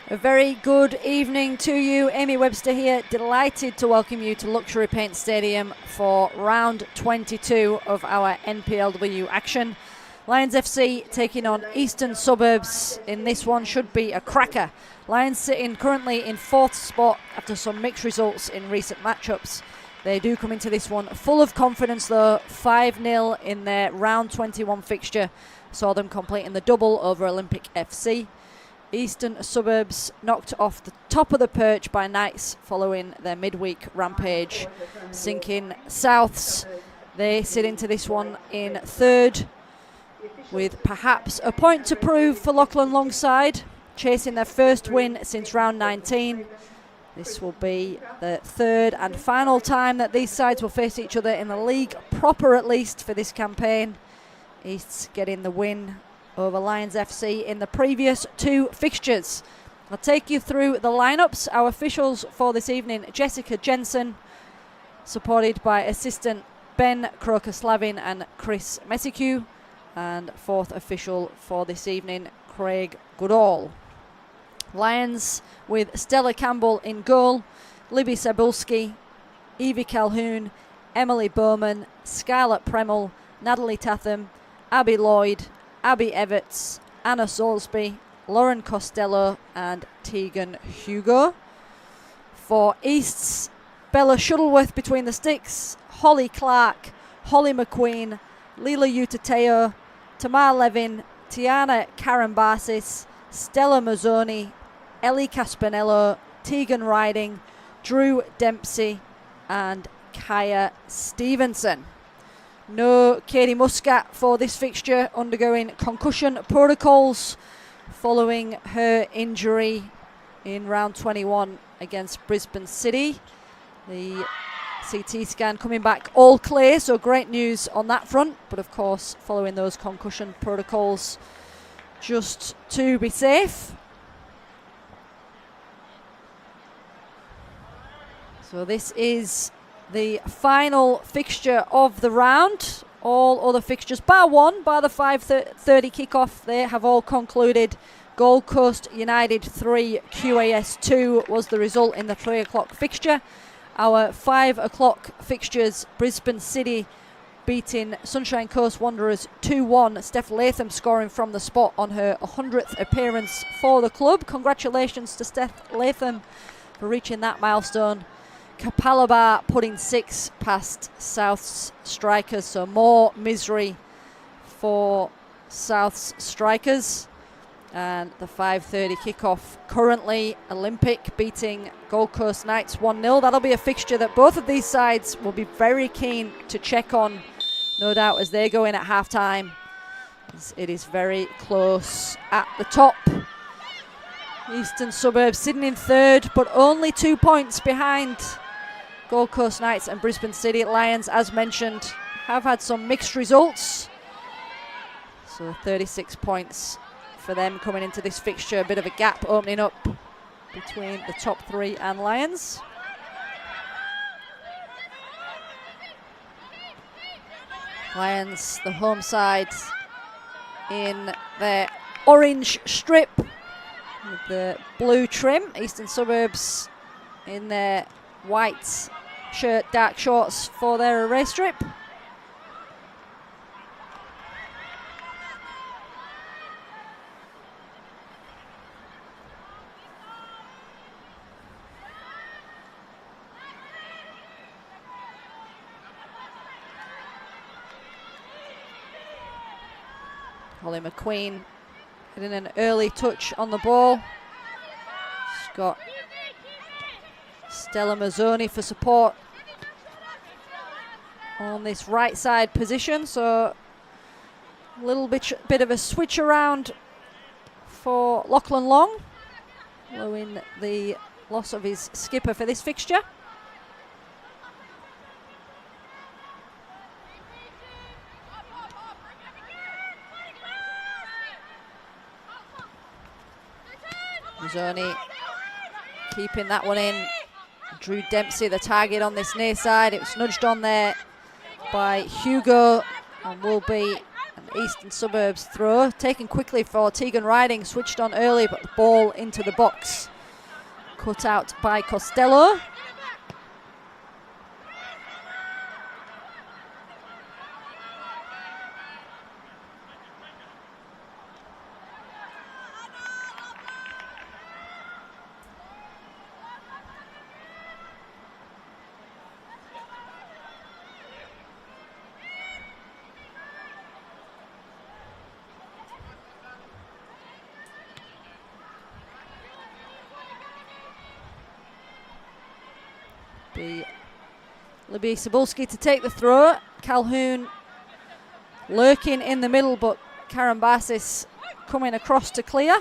A very good evening to you. Amy Webster here, delighted to welcome you to Luxury Paint Stadium for round 22 of our NPLW action. Lions FC taking on Eastern Suburbs. In this one should be a cracker. Lions sitting currently in 4th spot after some mixed results in recent matchups. They do come into this one full of confidence though. 5-0 in their round 21 fixture saw them completing the double over Olympic FC. Eastern Suburbs knocked off the top of the perch by Knights following their midweek rampage, sinking Souths. They sit into this one in 3rd with perhaps a point to prove for Lachlan Longside, chasing their first win since round 19. This will be the 3rd and final time that these sides will face each other in the league proper, at least for this campaign. East's getting the win over Lions FC in the previous 2 fixtures. I'll take you through the lineups. Our officials for this evening: Jessica Jensen, supported by assistant Ben Krokoslavin and Chris Messicu, and 4th official for this evening, Craig Goodall. Lions with Stella Campbell in goal, Libby Sabulski, Evie Calhoun, Emily Bowman, Scarlett Premel, Natalie Tatham, Abby Lloyd, Abby Everts, Anna Soulsby, Lauren Costello and Tegan Hugo. For Easts, Bella Shuttleworth between the sticks, Holly Clark, Holly McQueen, Lila Utateo, Tamar Levin, Tiana Karambasis, Stella Mazzoni, Ellie Caspanello, Tegan Riding, Drew Dempsey and Kaya Stevenson. No Katie Muscat for this fixture, undergoing concussion protocols following her injury in round 21 against Brisbane City. The CT scan coming back all clear, so great news on that front, but of course following those concussion protocols just to be safe. So this is the final fixture of the round. All other fixtures, bar one, bar the 5:30 kickoff, they have all concluded. Gold Coast United 3, QAS 2 was the result in the 3 o'clock fixture. Our 5 o'clock fixtures: Brisbane City beating Sunshine Coast Wanderers 2-1. Steph Latham scoring from the spot on her 100th appearance for the club. Congratulations to Steph Latham for reaching that milestone. Kapalaba putting 6 past South's strikers, so more misery for South's strikers. And the 5:30 kickoff, currently Olympic beating Gold Coast Knights 1-0. That'll be a fixture that both of these sides will be very keen to check on, no doubt, as they go in at half-time. It is very close at the top. Eastern Suburbs sitting in 3rd, but only 2 points behind Gold Coast Knights and Brisbane City. Lions, as mentioned, have had some mixed results, so 36 points for them coming into this fixture. A bit of a gap opening up between the top 3 and Lions. Lions, the home side, in their orange strip with the blue trim. Eastern Suburbs in their white shirt, dark shorts for their away strip. Holly McQueen getting an early touch on the ball. She's got Stella Mazzoni for support on this right side position, so a little bit of a switch around for Lachlan Long, following the loss of his skipper for this fixture. Mazzoni keeping that one in. Drew Dempsey, the target on this near side. It was nudged on there by Hugo and will be an Eastern Suburbs throw. Taken quickly for Tegan Riding, switched on early, but the ball into the box. Cut out by Costello. Libby Cebulski to take the throw. Calhoun lurking in the middle, but Karambasis coming across to clear.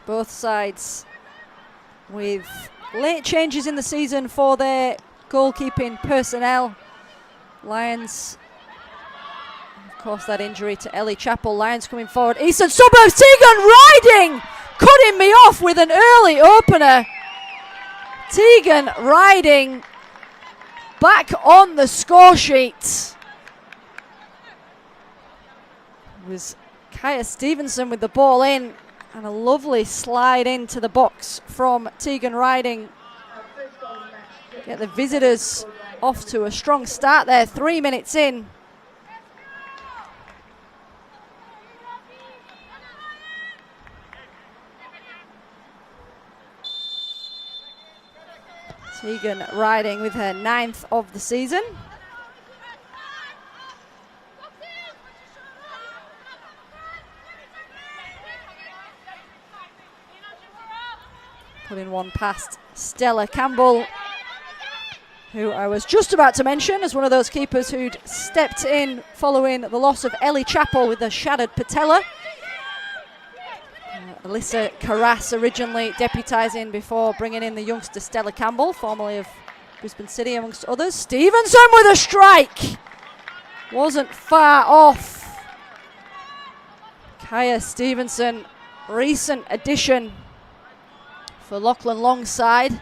Both sides with late changes in the season for their goalkeeping personnel. Lions, of course, that injury to Ellie Chappell. Lions coming forward. Eastern Suburbs, Tegan Riding cutting me off with an early opener. Tegan Riding back on the score sheet. It was Kaya Stevenson with the ball in, and a lovely slide into the box from Tegan Riding. Get the visitors off to a strong start there, 3 minutes in. Tegan Riding with her 9th of the season. Putting one past Stella Campbell, who I was just about to mention as one of those keepers who'd stepped in following the loss of Ellie Chappell with a shattered patella. Alyssa Carras originally deputising before bringing in the youngster Stella Campbell, formerly of Brisbane City amongst others. Stevenson with a strike! Wasn't far off. Kaya Stevenson, recent addition for Lachlan Longside,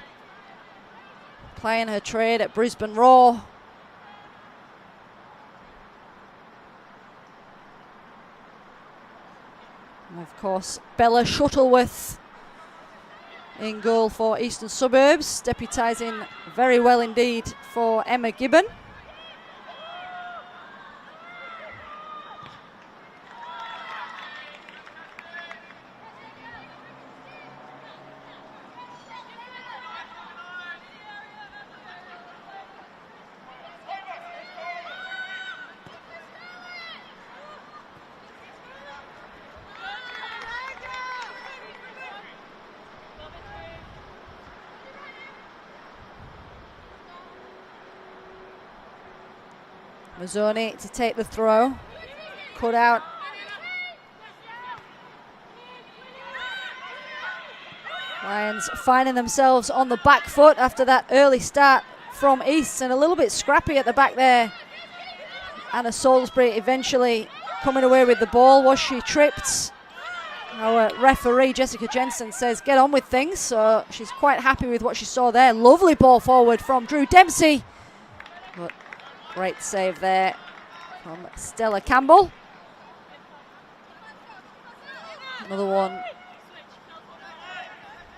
playing her trade at Brisbane Roar. And of course, Bella Shuttleworth in goal for Eastern Suburbs, deputising very well indeed for Emma Gibbon. Mazzoni to take the throw. Cut out. Lions finding themselves on the back foot after that early start from East, and a little bit scrappy at the back there. Anna Salisbury eventually coming away with the ball. Was she tripped? Our referee Jessica Jensen says get on with things, so she's quite happy with what she saw there. Lovely ball forward from Drew Dempsey. But great save there from Stella Campbell. Another one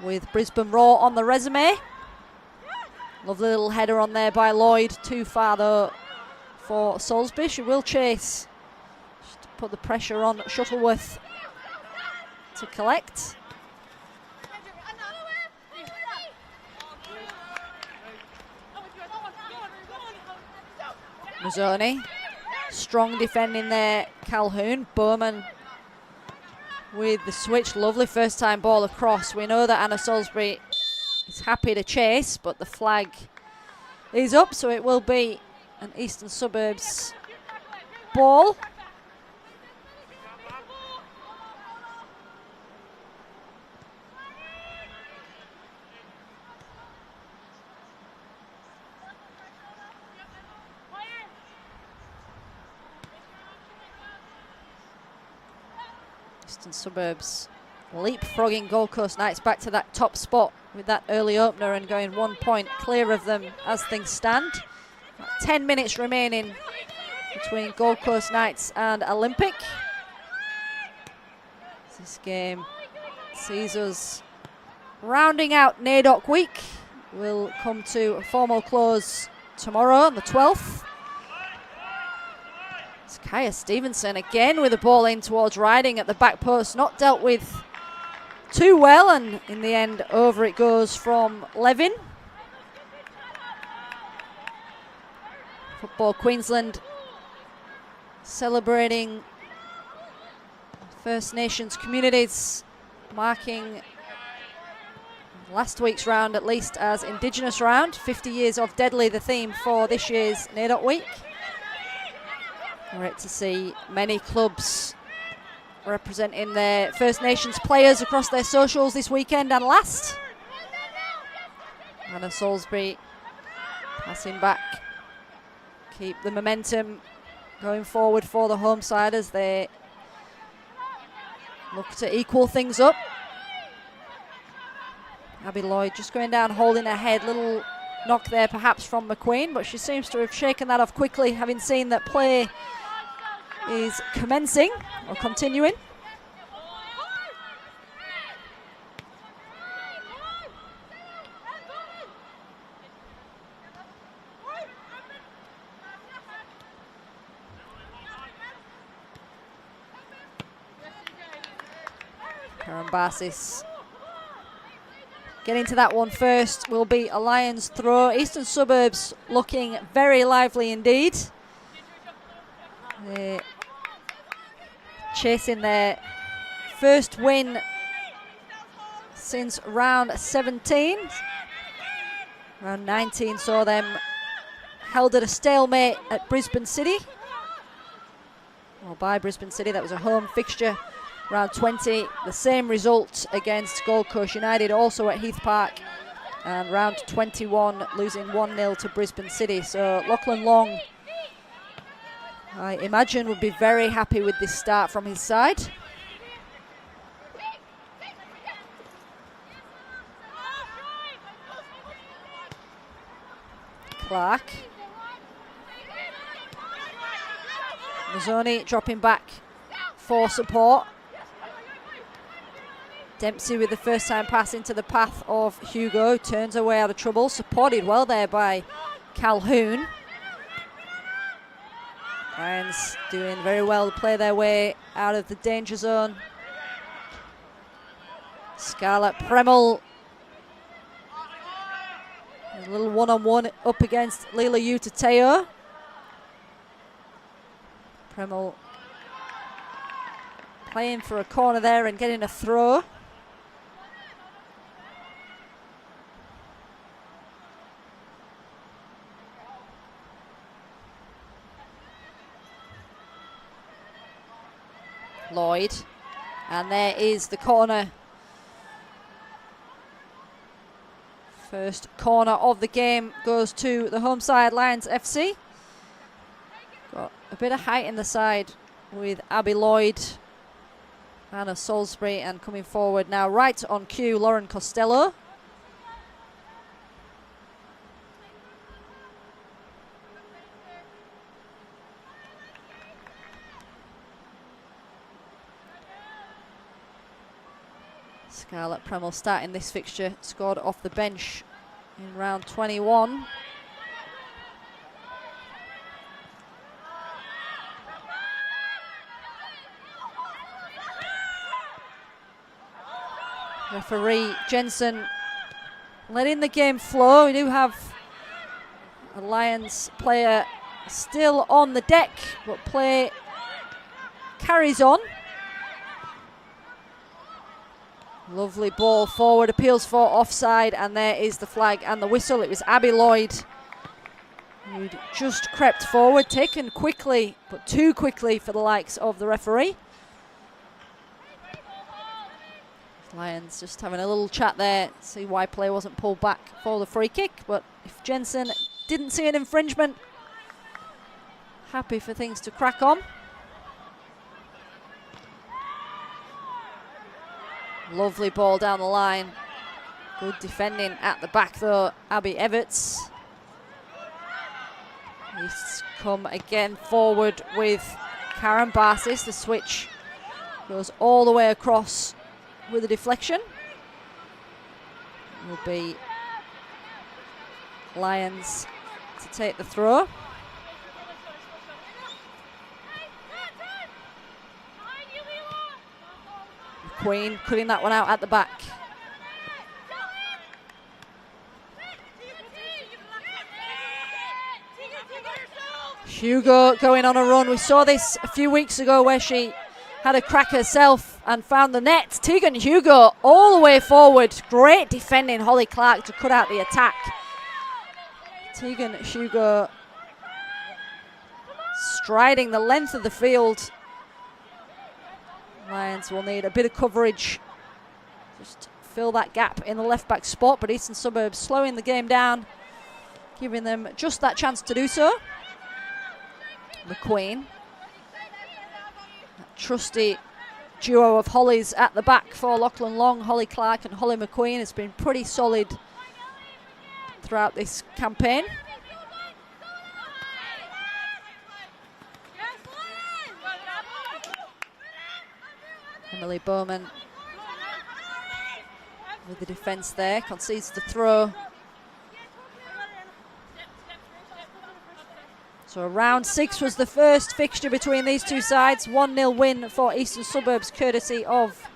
with Brisbane Roar on the resume. Lovely little header on there by Lloyd. Too far though for Salisbury. She will chase. Just to put the pressure on Shuttleworth to collect. Mazzoni, strong defending there, Calhoun. Bowman with the switch, lovely first time ball across. We know that Anna Salisbury is happy to chase, but the flag is up, so it will be an Eastern Suburbs ball. Eastern Suburbs leapfrogging Gold Coast Knights back to that top spot with that early opener and going 1 point clear of them as things stand. 10 minutes remaining between Gold Coast Knights and Olympic. This game sees us rounding out NAIDOC week. Will come to a formal close tomorrow on the 12th. It's Kaya Stevenson again with the ball in towards Riding at the back post. Not dealt with too well, and in the end over it goes from Levin. Football Queensland celebrating First Nations communities, marking last week's round at least as Indigenous round. 50 years of Deadly, the theme for this year's NAIDOC week. Great to see many clubs representing their First Nations players across their socials this weekend and last. Anna Salisbury passing back. Keep the momentum going forward for the home side as they look to equal things up. Abby Lloyd just going down, holding her head. Little knock there perhaps from McQueen, but she seems to have shaken that off quickly, having seen that play is commencing or continuing. Karambasis getting to that one first will be a Lions throw. Eastern Suburbs looking very lively indeed. They're chasing their first win since round 17. Round 19 saw them held at a stalemate at Brisbane City. Well, by Brisbane City, that was a home fixture. Round 20, the same result against Gold Coast United, also at Heath Park. And round 21, losing 1-0 to Brisbane City. So Lachlan Long, I imagine, would be very happy with this start from his side. Clark. Mazzoni dropping back for support. Dempsey with the first time pass into the path of Hugo, turns away out of trouble, supported well there by Calhoun. Lions doing very well to play their way out of the danger zone. Scarlett Premel, a little one-on-one up against Lila Utateo. Premel playing for a corner there and getting a throw. Lloyd, and there is the corner. First corner of the game goes to the home side, Lions FC. Got a bit of height in the side with Abby Lloyd, Anna Salisbury, and coming forward now right on cue, Lauren Costello. Scarlett Premel starting this fixture, scored off the bench in round 21. Referee Jensen letting the game flow. We do have a Lions player still on the deck, but play carries on. Lovely ball forward, appeals for offside, and there is the flag and the whistle. It was Abby Lloyd who'd just crept forward, taken quickly, but too quickly for the likes of the referee. Lions just having a little chat there, see why play wasn't pulled back for the free kick, but if Jensen didn't see an infringement, happy for things to crack on. Lovely ball down the line. Good defending at the back though, Abby Everts. He's come again forward with Karen Barsis. The switch goes all the way across with a deflection. Will be Lions to take the throw. McQueen cutting that one out at the back. Hugo going on a run. We saw this a few weeks ago where she had a crack herself and found the net. Tegan Hugo all the way forward. Great defending Holly Clark to cut out the attack. Tegan Hugo striding the length of the field. Lions will need a bit of coverage. Just fill that gap in the left back spot, but Eastern Suburbs slowing the game down, giving them just that chance to do so. McQueen. That trusty duo of Hollies at the back for Lachlan Long. Holly Clark and Holly McQueen has been pretty solid throughout this campaign. Emily Bowman with the defence there, concedes the throw. So round 6 was the first fixture between these two sides. 1-0 win for Eastern Suburbs, courtesy of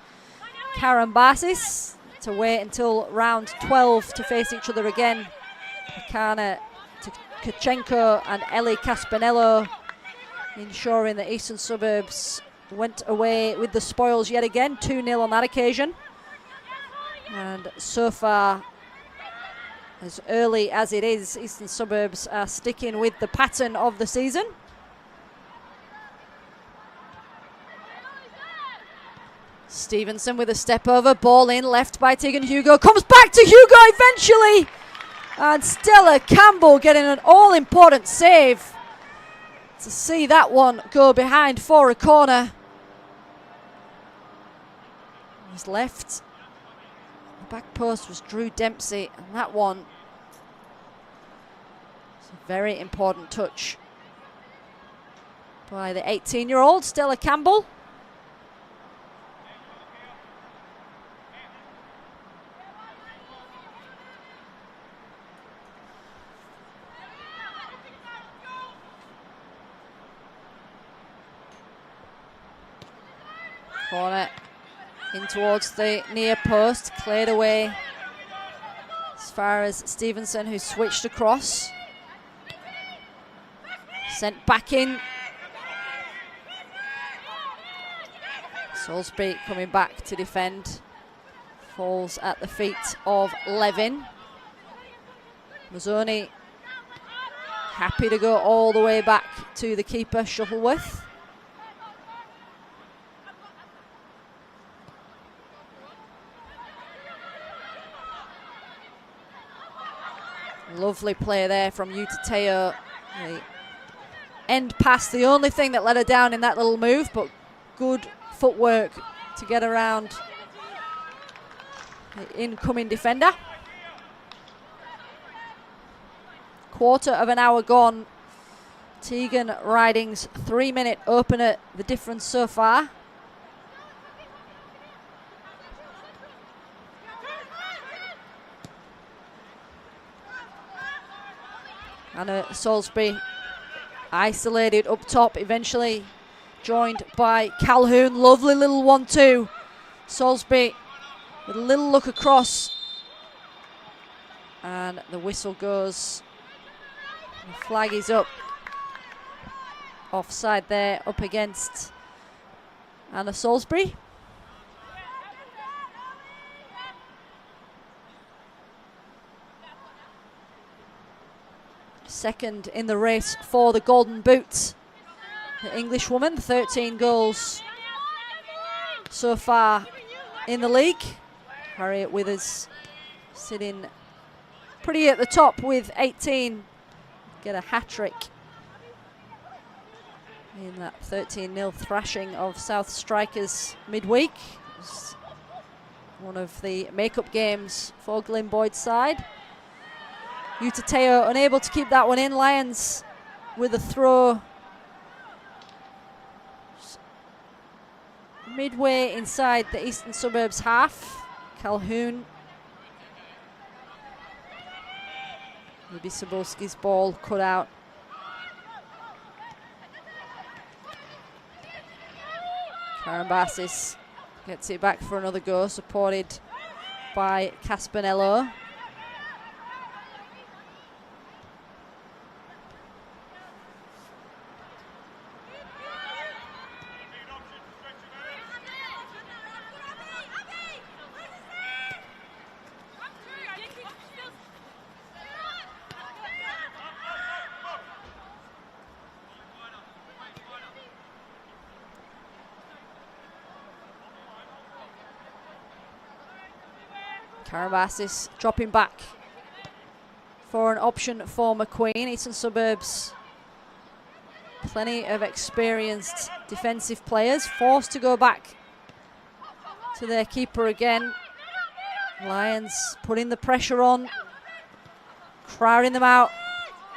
Karen Barsis. To wait until round 12 to face each other again. Akana Tkachenko and Ellie Caspanello, ensuring that Eastern Suburbs went away with the spoils yet again. 2-0 on that occasion. And so far, as early as it is, Eastern Suburbs are sticking with the pattern of the season. Stevenson with a step over, ball in, left by Tegan Hugo, comes back to Hugo eventually, and Stella Campbell getting an all-important save to see that one go behind for a corner. Was left. The back post was Drew Dempsey, and that one was a very important touch by the 18-year-old Stella Campbell. Corner in towards the near post, cleared away as far as Stevenson, who switched across. Sent back in. Salisbury coming back to defend. Falls at the feet of Levin. Mazzoni happy to go all the way back to the keeper, Shuttleworth. Lovely play there from Utateo. The end pass, the only thing that let her down in that little move, but good footwork to get around the incoming defender. Quarter of an hour gone. Tegan Riding's 3-minute opener, the difference so far. Anna Salisbury isolated up top, eventually joined by Calhoun. Lovely little 1-2. Salisbury with a little look across. And the whistle goes. The flag is up. Offside there, up against Anna Salisbury. Second in the race for the Golden Boot. The Englishwoman, 13 goals so far in the league. Harriet Withers sitting pretty at the top with 18. Get a hat-trick in that 13-0 thrashing of South Strikers midweek. It was one of the makeup games for Glyn Boyd's side. Utateo unable to keep that one in. Lions with a throw. Midway inside the Eastern Suburbs half. Calhoun. Maybe Cebulski's ball cut out. Karambasis gets it back for another go, supported by Caspanello. Karambasis dropping back for an option for McQueen. Eastern Suburbs, plenty of experienced defensive players, forced to go back to their keeper again. Lions putting the pressure on, crowding them out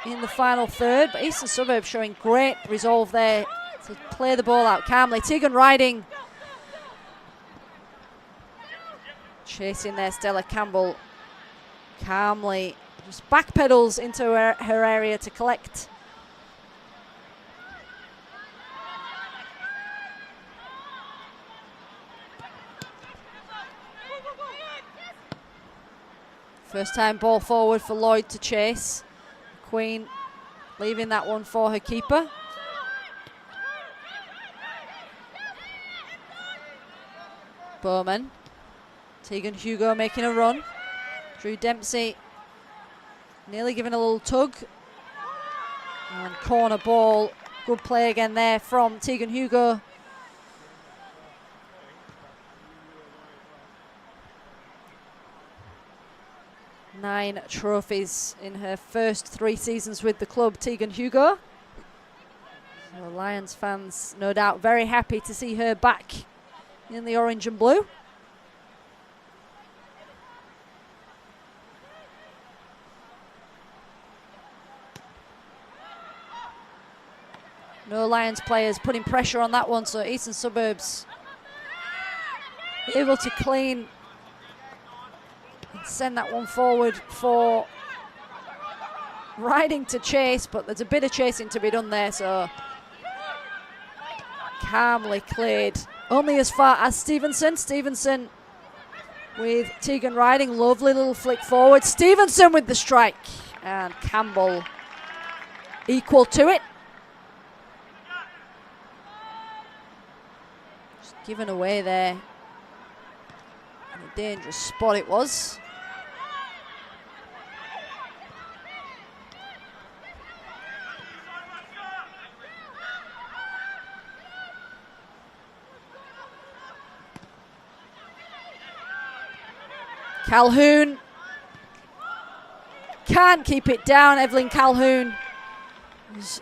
in the final third, but Eastern Suburbs showing great resolve there to play the ball out calmly. Tegan Riding chasing there. Stella Campbell calmly just backpedals into her area to collect. First time ball forward for Lloyd to chase. Queen leaving that one for her keeper. Bowman. Tegan Hugo making a run. Drew Dempsey nearly giving a little tug. And corner ball. Good play again there from Tegan Hugo. Nine trophies in her first 3 seasons with the club, Tegan Hugo. So Lions fans, no doubt, very happy to see her back in the orange and blue. No Lions players putting pressure on that one, so Eastern Suburbs able to clean and send that one forward for Riding to chase, but there's a bit of chasing to be done there, so calmly cleared. Only as far as Stevenson. Stevenson with Tegan Riding, lovely little flick forward. Stevenson with the strike, and Campbell equal to it. Just given away there. And a dangerous spot it was. Calhoun can't keep it down. Evelyn Calhoun was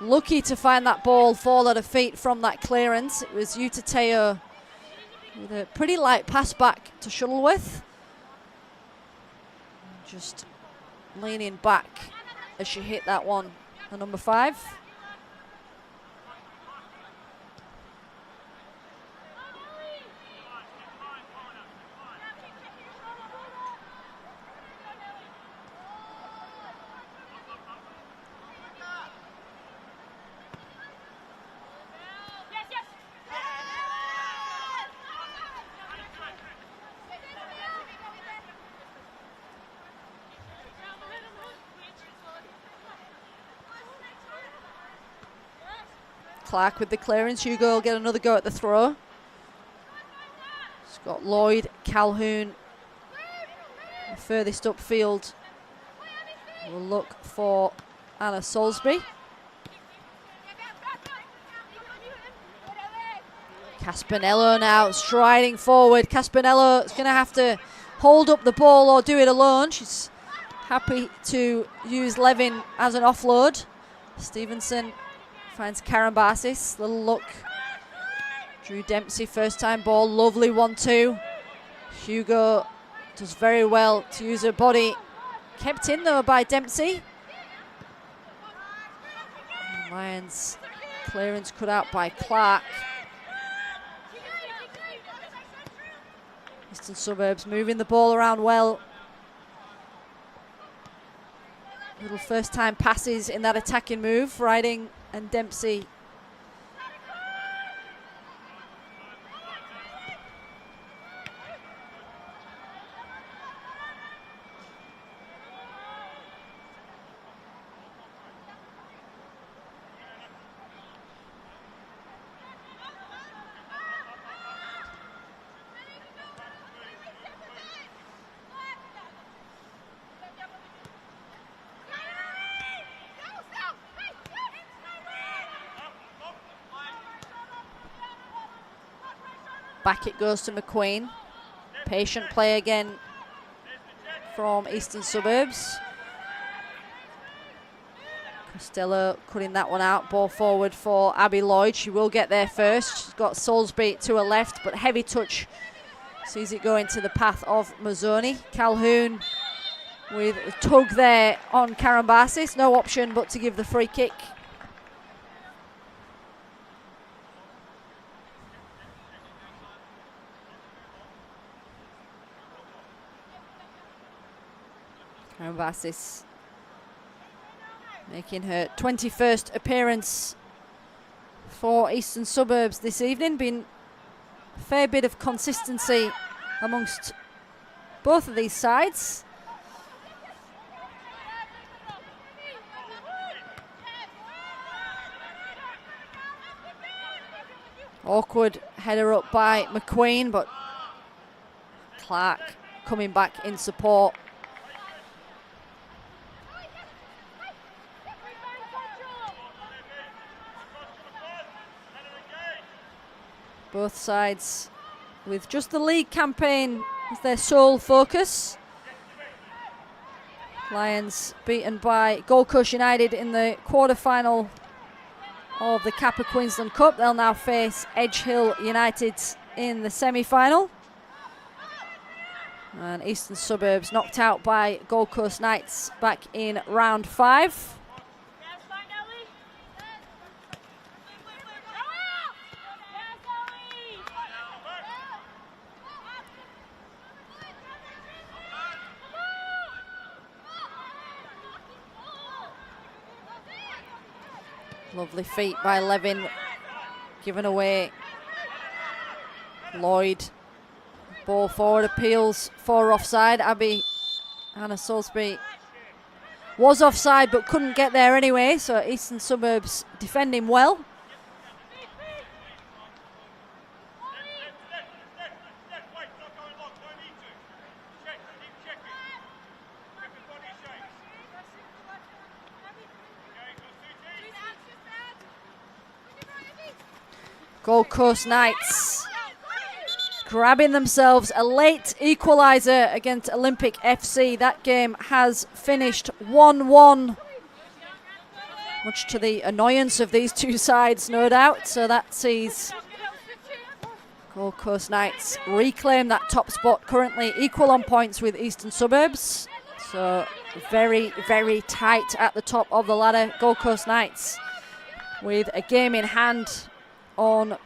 lucky to find that ball fall at her feet from that clearance. It was Utateo with a pretty light pass back to Shuttleworth. Just leaning back as she hit that one, the number 5. Clark with the clearance. Hugo will get another go at the throw. Scott Lloyd, Calhoun, the furthest upfield. We'll look for Anna Salisbury. Caspanello now striding forward. Caspanello is going to have to hold up the ball or do it alone. She's happy to use Levin as an offload. Stevenson finds Karambasis, little look. Drew Dempsey, first time ball, lovely 1-2. Hugo does very well to use her body. Kept in though by Dempsey. Lions clearance cut out by Clark. Eastern Suburbs moving the ball around well. Little first time passes in that attacking move. Riding and Dempsey. Back it goes to McQueen. Patient play again from Eastern Suburbs. Costello cutting that one out. Ball forward for Abby Lloyd. She will get there first. She's got Soulsby to her left, but heavy touch sees it go into the path of Mazzoni. Calhoun with a tug there on Karambasis. No option but to give the free kick. Karambasis making her 21st appearance for Eastern Suburbs this evening. Been a fair bit of consistency amongst both of these sides. Awkward header up by McQueen, but Clark coming back in support. Both sides with just the league campaign as their sole focus. Lions beaten by Gold Coast United in the quarter-final of the Kappa Queensland Cup. They'll now face Edge Hill United in the semi-final. And Eastern Suburbs knocked out by Gold Coast Knights back in round 5. Lovely feet by Levin, given away. Lloyd, ball forward, appeals for offside. Abby Hannah Soulsby was offside but couldn't get there anyway, so Eastern Suburbs defending well. Gold Coast Knights grabbing themselves a late equaliser against Olympic FC. That game has finished 1-1, much to the annoyance of these two sides, no doubt. So that sees Gold Coast Knights reclaim that top spot, currently equal on points with Eastern Suburbs. So very, very tight at the top of the ladder. Gold Coast Knights with a game in hand on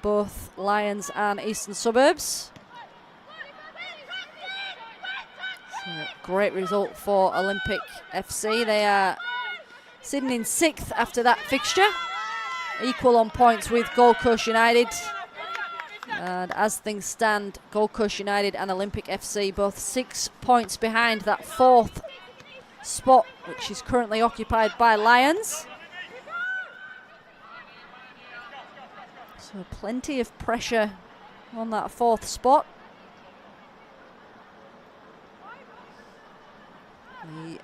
both Lions and Eastern Suburbs. So great result for Olympic FC. They are sitting in 6th after that fixture, equal on points with Gold Coast United. And as things stand, Gold Coast United and Olympic FC both 6 points behind that 4th spot, which is currently occupied by Lions. So plenty of pressure on that 4th spot. The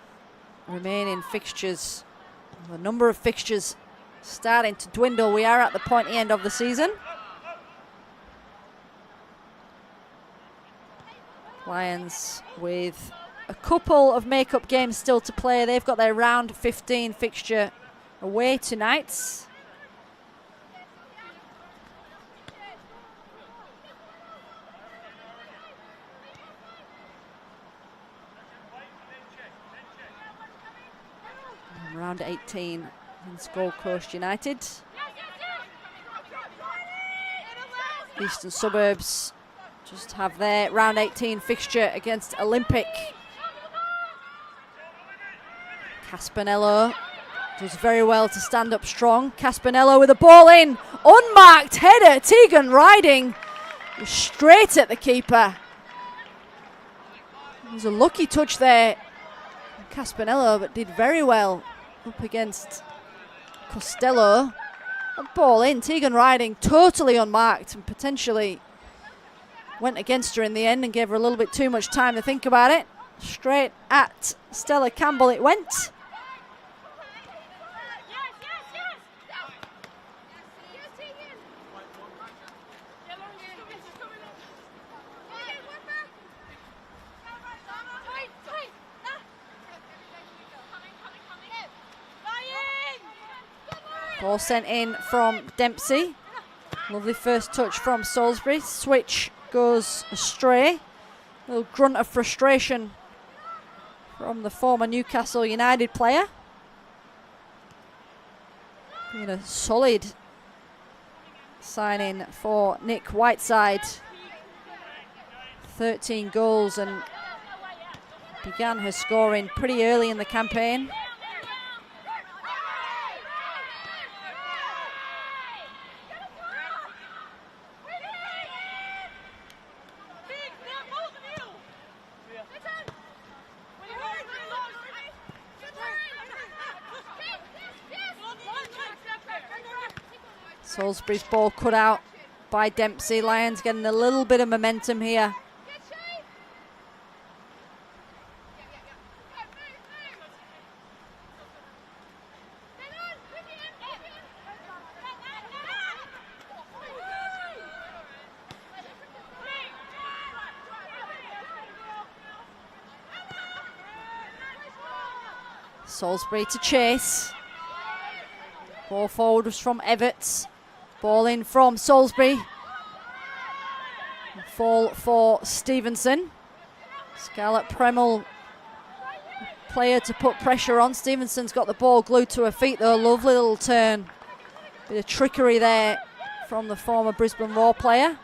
remaining fixtures, the number of fixtures starting to dwindle. We are at the pointy end of the season. Lions with a couple of make-up games still to play. They've got their round 15 fixture away tonight. Round 18 against Gold Coast United. Eastern Suburbs just have their round 18 fixture against Olympic. Caspanello does very well to stand up strong. Caspanello with a ball in. Unmarked header. Tegan Riding straight at the keeper. It was a lucky touch there. Caspanello, but did very well up against Costello. A ball in. Tegan Riding totally unmarked and potentially went against her in the end and gave her a little bit too much time to think about it. Straight at Stella Campbell it went. Ball sent in from Dempsey. Lovely first touch from Salisbury. Switch goes astray. A little grunt of frustration from the former Newcastle United player. Being a solid signing for Nick Whiteside. 13 goals and began her scoring pretty early in the campaign. Salisbury's ball cut out by Dempsey. Lions getting a little bit of momentum here. Salisbury to chase. Ball forward was from Everts. Ball in from Salisbury. Fall for Stevenson. Scarlett Premel, player to put pressure on. Stevenson's got the ball glued to her feet though. Lovely little turn. Bit of trickery there from the former Brisbane Roar player.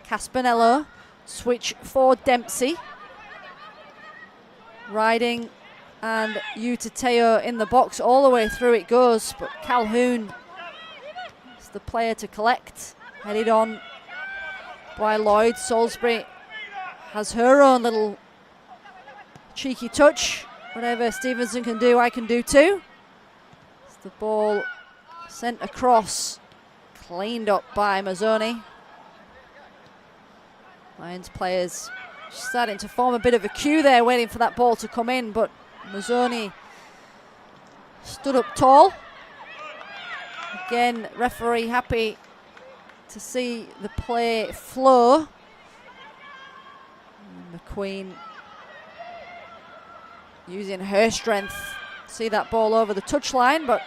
Caspanello. Switch for Dempsey. Riding and Utateo in the box. All the way through it goes, but Calhoun is the player to collect. Headed on by Lloyd. Salisbury has her own little cheeky touch. Whatever Stevenson can do, I can do too. It's the ball sent across, cleaned up by Mazzoni. Lions players starting to form a bit of a queue there, waiting for that ball to come in, but Mazzoni stood up tall. Again, referee happy to see the play flow. And McQueen using her strength to see that ball over the touchline, but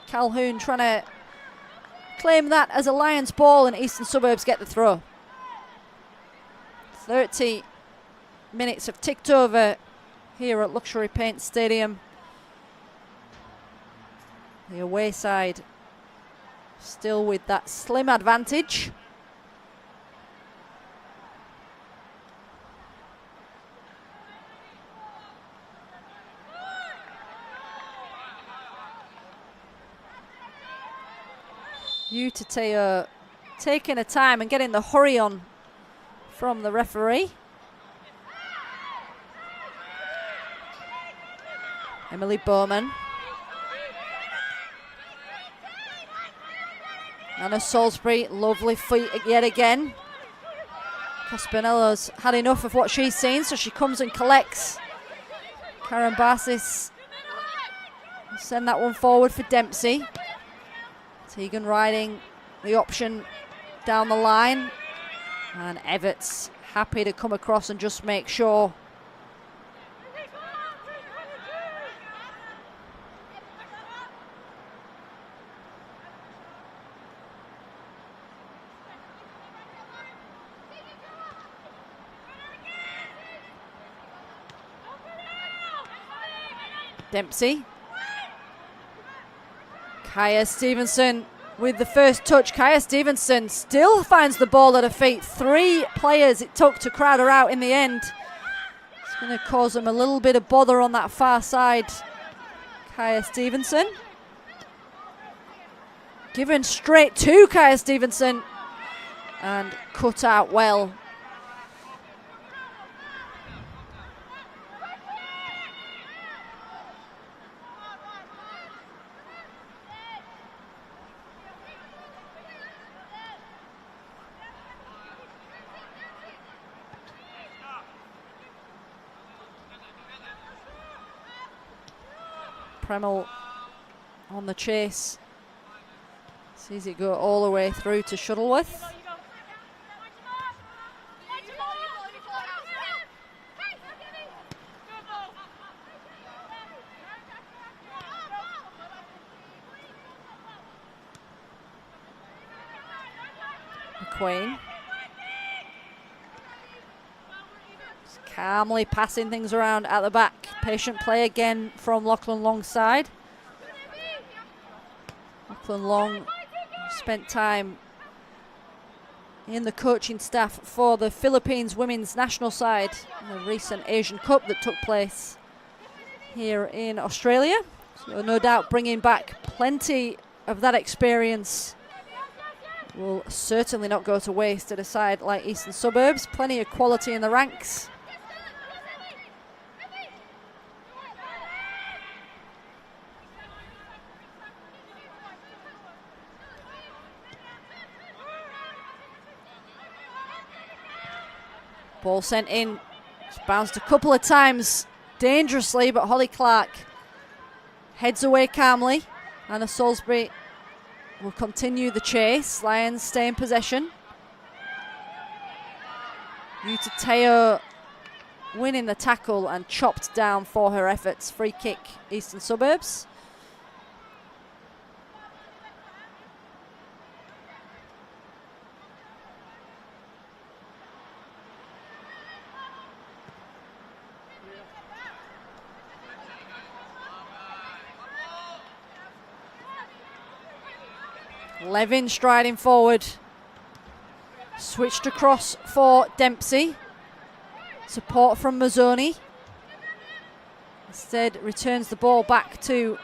Calhoun trying to claim that as a Lions ball, and Eastern Suburbs get the throw. 30 minutes have ticked over here at Luxury Paint Stadium. The away side still with that slim advantage. Utateo taking a time and getting the hurry on from the referee. Emily Bowman. Anna Salisbury, lovely feet yet again. Caspanello's had enough of what she's seen, so she comes and collects. Karen Barsis send that one forward for Dempsey. Tegan Riding the option down the line. And Everts happy to come across and just make sure. Dempsey. Kaya Stevenson with the first touch. Kaya Stevenson still finds the ball at her feet. 3 players it took to crowd her out in the end. It's going to cause them a little bit of bother on that far side. Kaya Stevenson. Given straight to Kaya Stevenson and cut out well. Premel on the chase. Sees it go all the way through to Shuttleworth. McQueen. Just calmly passing things around at the back. Patient play again from Lachlan Long's side. Lachlan Long spent time in the coaching staff for the Philippines women's national side in the recent Asian Cup that took place here in Australia. So no doubt bringing back plenty of that experience will certainly not go to waste at a side like Eastern Suburbs. Plenty of quality in the ranks. Ball sent in, it's bounced a couple of times dangerously, but Holly Clark heads away calmly. Anna Salisbury will continue the chase. Lions stay in possession. Yuta Teo winning the tackle and chopped down for her efforts. Free kick, Eastern Suburbs. Levin striding forward. Switched across for Dempsey. Support from Mazzoni. Instead returns the ball back to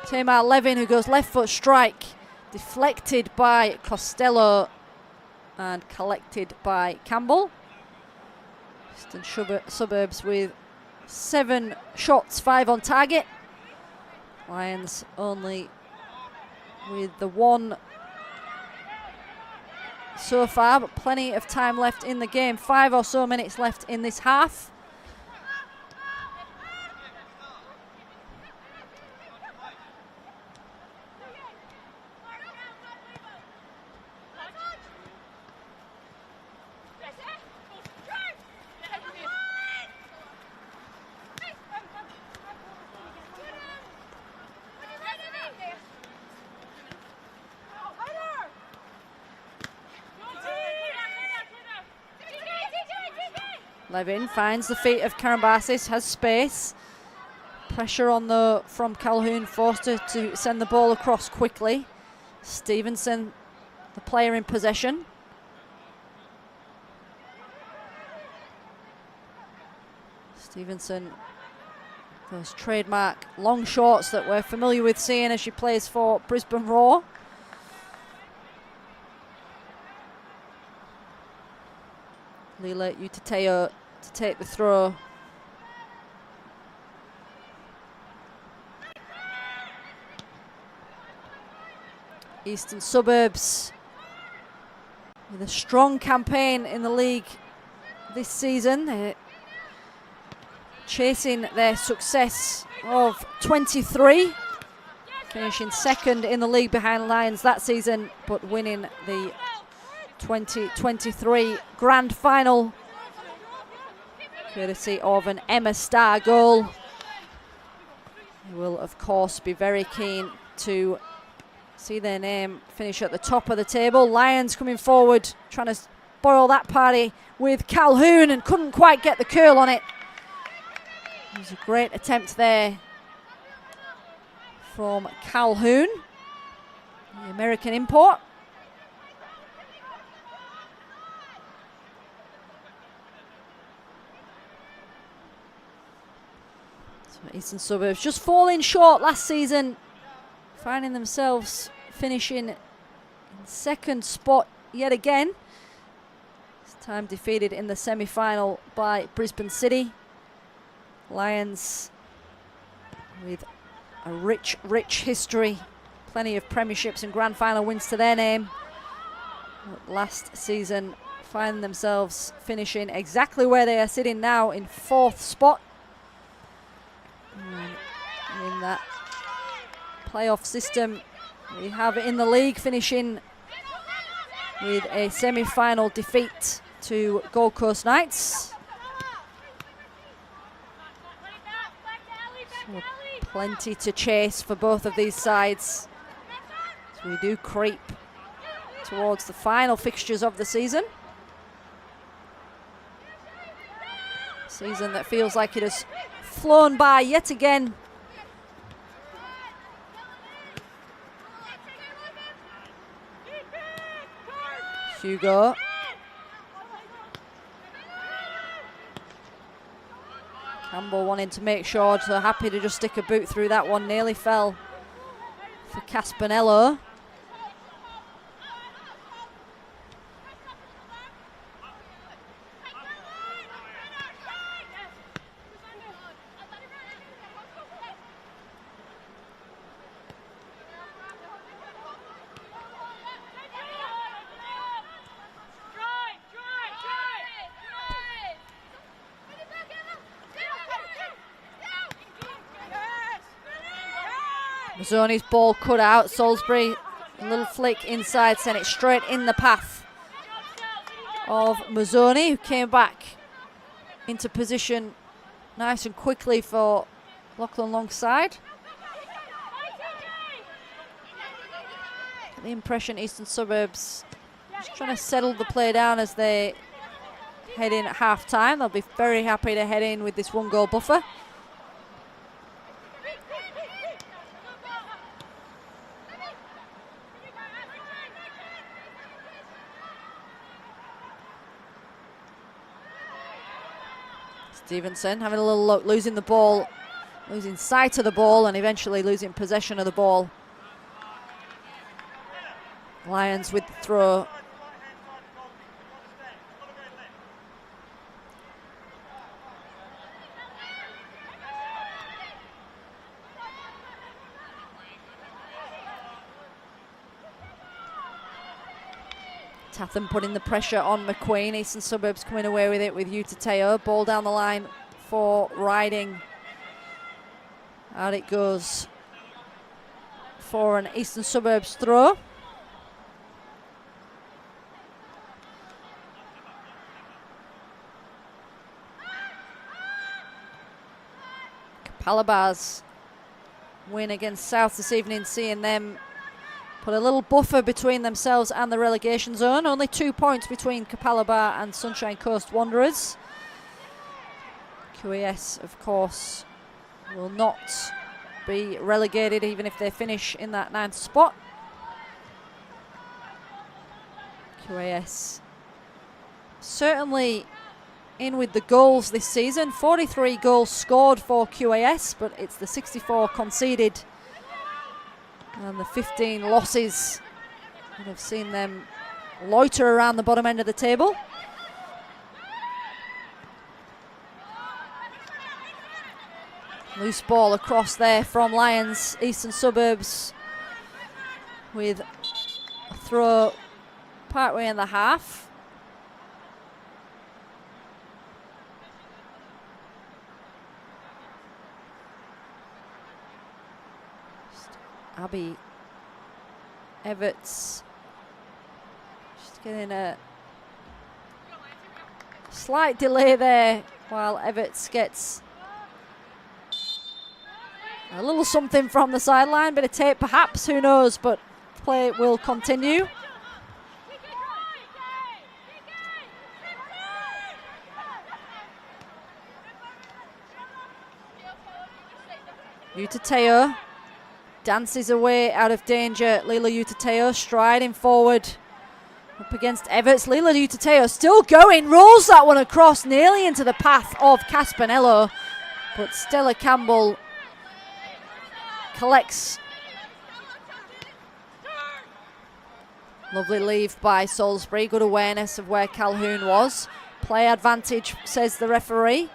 Tamar Levin, who goes left foot strike. Deflected by Costello and collected by Campbell. Eastern Suburbs with 7 shots, 5 on target. Lions only with the 1 so far, but plenty of time left in the game. 5 or so minutes left in this half. Levin finds the feet of Karambasis, has space. Pressure on from Calhoun, forced her to send the ball across quickly. Stevenson, the player in possession. Stevenson, those trademark long shorts that we're familiar with seeing as she plays for Brisbane Roar. Leela Utateo to take the throw. Eastern Suburbs with a strong campaign in the league this season. They're chasing their success of 23, finishing second in the league behind Lions that season, but winning the 2023 grand final courtesy of an Emma Starr goal. They will of course be very keen to see their name finish at the top of the table. Lions coming forward, trying to spoil that party with Calhoun and couldn't quite get the curl on it. It was a great attempt there from Calhoun. the American import. So Eastern Suburbs just falling short last season, finding themselves finishing in second spot yet again. This time defeated in the semi-final by Brisbane City. Lions with a rich history. Plenty of premierships and grand final wins to their name. But last season, finding themselves finishing exactly where they are sitting now in fourth spot. And in that playoff system, we have it in the league, finishing with a semi-final defeat to Gold Coast Knights. So plenty to chase for both of these sides. So we do creep towards the final fixtures of the season. Season that feels like it has flown by yet again. Hugo. Campbell wanting to make sure, so happy to just stick a boot through that one. Nearly fell for Caspanello. Mazzoni's ball cut out. Salisbury, a little flick inside, sent it straight in the path of Mazzoni, who came back into position nice and quickly for Lachlan Longside. Get the impression Eastern Suburbs just trying to settle the play down as they head in at half time. They'll be very happy to head in with this 1-goal buffer. Stevenson having a little look, losing the ball, losing sight of the ball, and eventually losing possession of the ball. Lions with the throw. Tatham putting the pressure on McQueen. Eastern Suburbs coming away with it with Utateo. Ball down the line for Riding. Out it goes for an Eastern Suburbs throw. Capalabas win against South this evening, seeing them put a little buffer between themselves and the relegation zone. Only 2 points between Capalaba and Sunshine Coast Wanderers. QAS, of course, will not be relegated even if they finish in that 9th spot. QAS certainly in with the goals this season. 43 goals scored for QAS, but it's the 64 conceded and the 15 losses that have seen them loiter around the bottom end of the table. Loose ball across there from Lions. Eastern Suburbs with a throw partway in the half. Abby Everts just getting a slight delay there while Everts gets a little something from the sideline. Bit of tape perhaps, who knows, but play will continue. Utateo dances away out of danger. Lila Utateo striding forward up against Everts. Lila Utateo still going, rolls that one across, nearly into the path of Caspanello, but Stella Campbell collects. Lovely leave by Salisbury, good awareness of where Calhoun was. Play advantage, says the referee.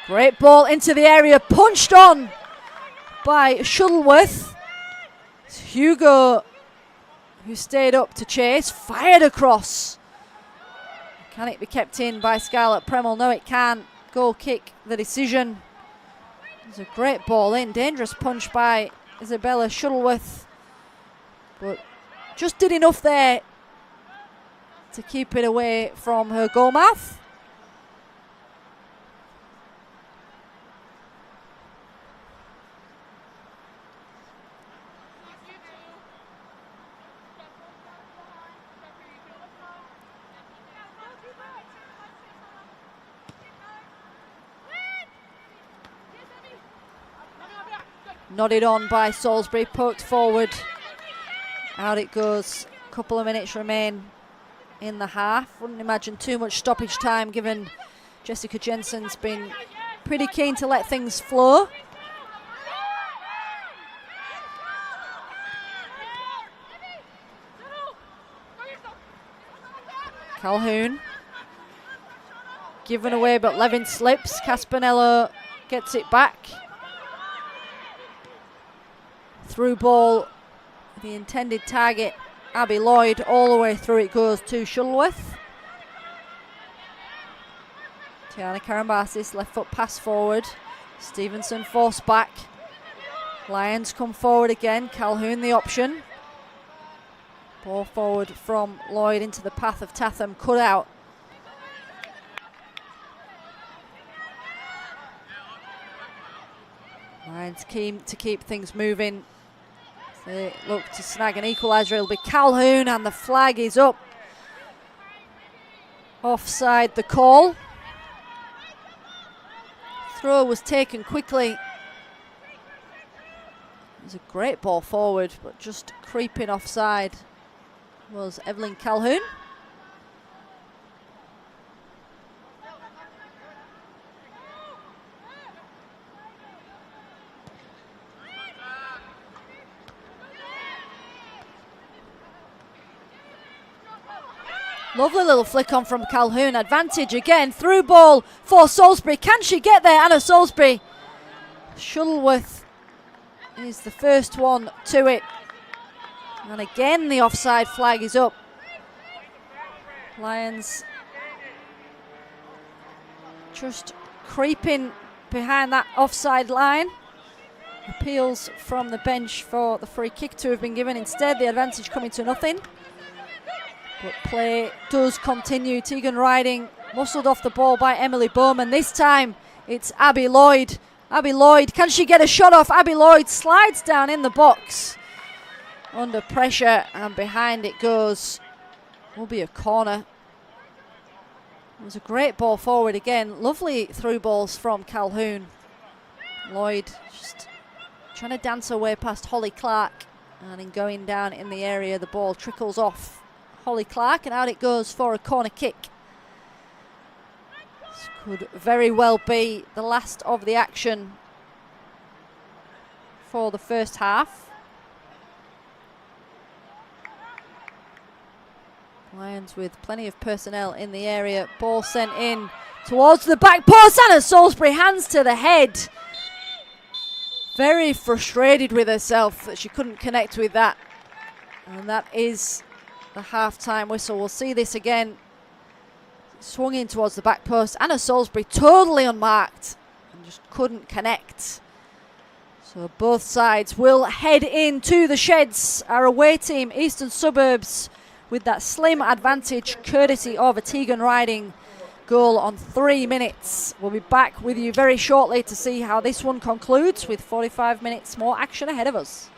Great ball into the area, punched on by Shuttleworth. It's Hugo, who stayed up to chase, fired across. Can it be kept in by Scarlett Premel? No, it can't. Goal kick, the decision. It's a great ball in, dangerous punch by Isabella Shuttleworth, but just did enough there to keep it away from her goal mouth. Nodded on by Salisbury, poked forward. Out it goes. A couple of minutes remain in the half. Wouldn't imagine too much stoppage time given Jessica Jensen's been pretty keen to let things flow. Calhoun given away, but Levin slips. Caspanello gets it back. Through ball, the intended target, Abby Lloyd, all the way through it goes to Shuttleworth. Tiana Karambasis, left foot pass forward. Stevenson forced back. Lions come forward again, Calhoun the option. Ball forward from Lloyd into the path of Tatham, cut out. Lions keen to keep things moving. They look to snag an equaliser. It'll be Calhoun, and the flag is up. Offside the call. Throw was taken quickly. It was a great ball forward, but just creeping offside was Evelyn Calhoun. Lovely little flick on from Calhoun. Advantage again. Through ball for Salisbury. Can she get there? Anna Salisbury. Shuttleworth is the first one to it. And again the offside flag is up. Lions just creeping behind that offside line. Appeals from the bench for the free kick to have been given. Instead, the advantage coming to nothing. But play does continue. Tegan Riding muscled off the ball by Emily Bowman. This time it's Abby Lloyd. Abby Lloyd, can she get a shot off? Abby Lloyd slides down in the box under pressure, and behind it goes. Will be a corner. It was a great ball forward again. Lovely through balls from Calhoun. Lloyd just trying to dance her way past Holly Clark, and in going down in the area, the ball trickles off Holly Clark, and out it goes for a corner kick. This could very well be the last of the action for the first half. Lions with plenty of personnel in the area. Ball sent in towards the back post. Anna Salisbury, hands to the head. Very frustrated with herself that she couldn't connect with that. And that is the half-time whistle. We'll see this again. Swung in towards the back post. Anna Salisbury totally unmarked and just couldn't connect. So both sides will head into the sheds. Our away team, Eastern Suburbs, with that slim advantage courtesy of a Tegan Riding goal on 3 minutes. We'll be back with you very shortly to see how this one concludes, with 45 minutes more action ahead of us.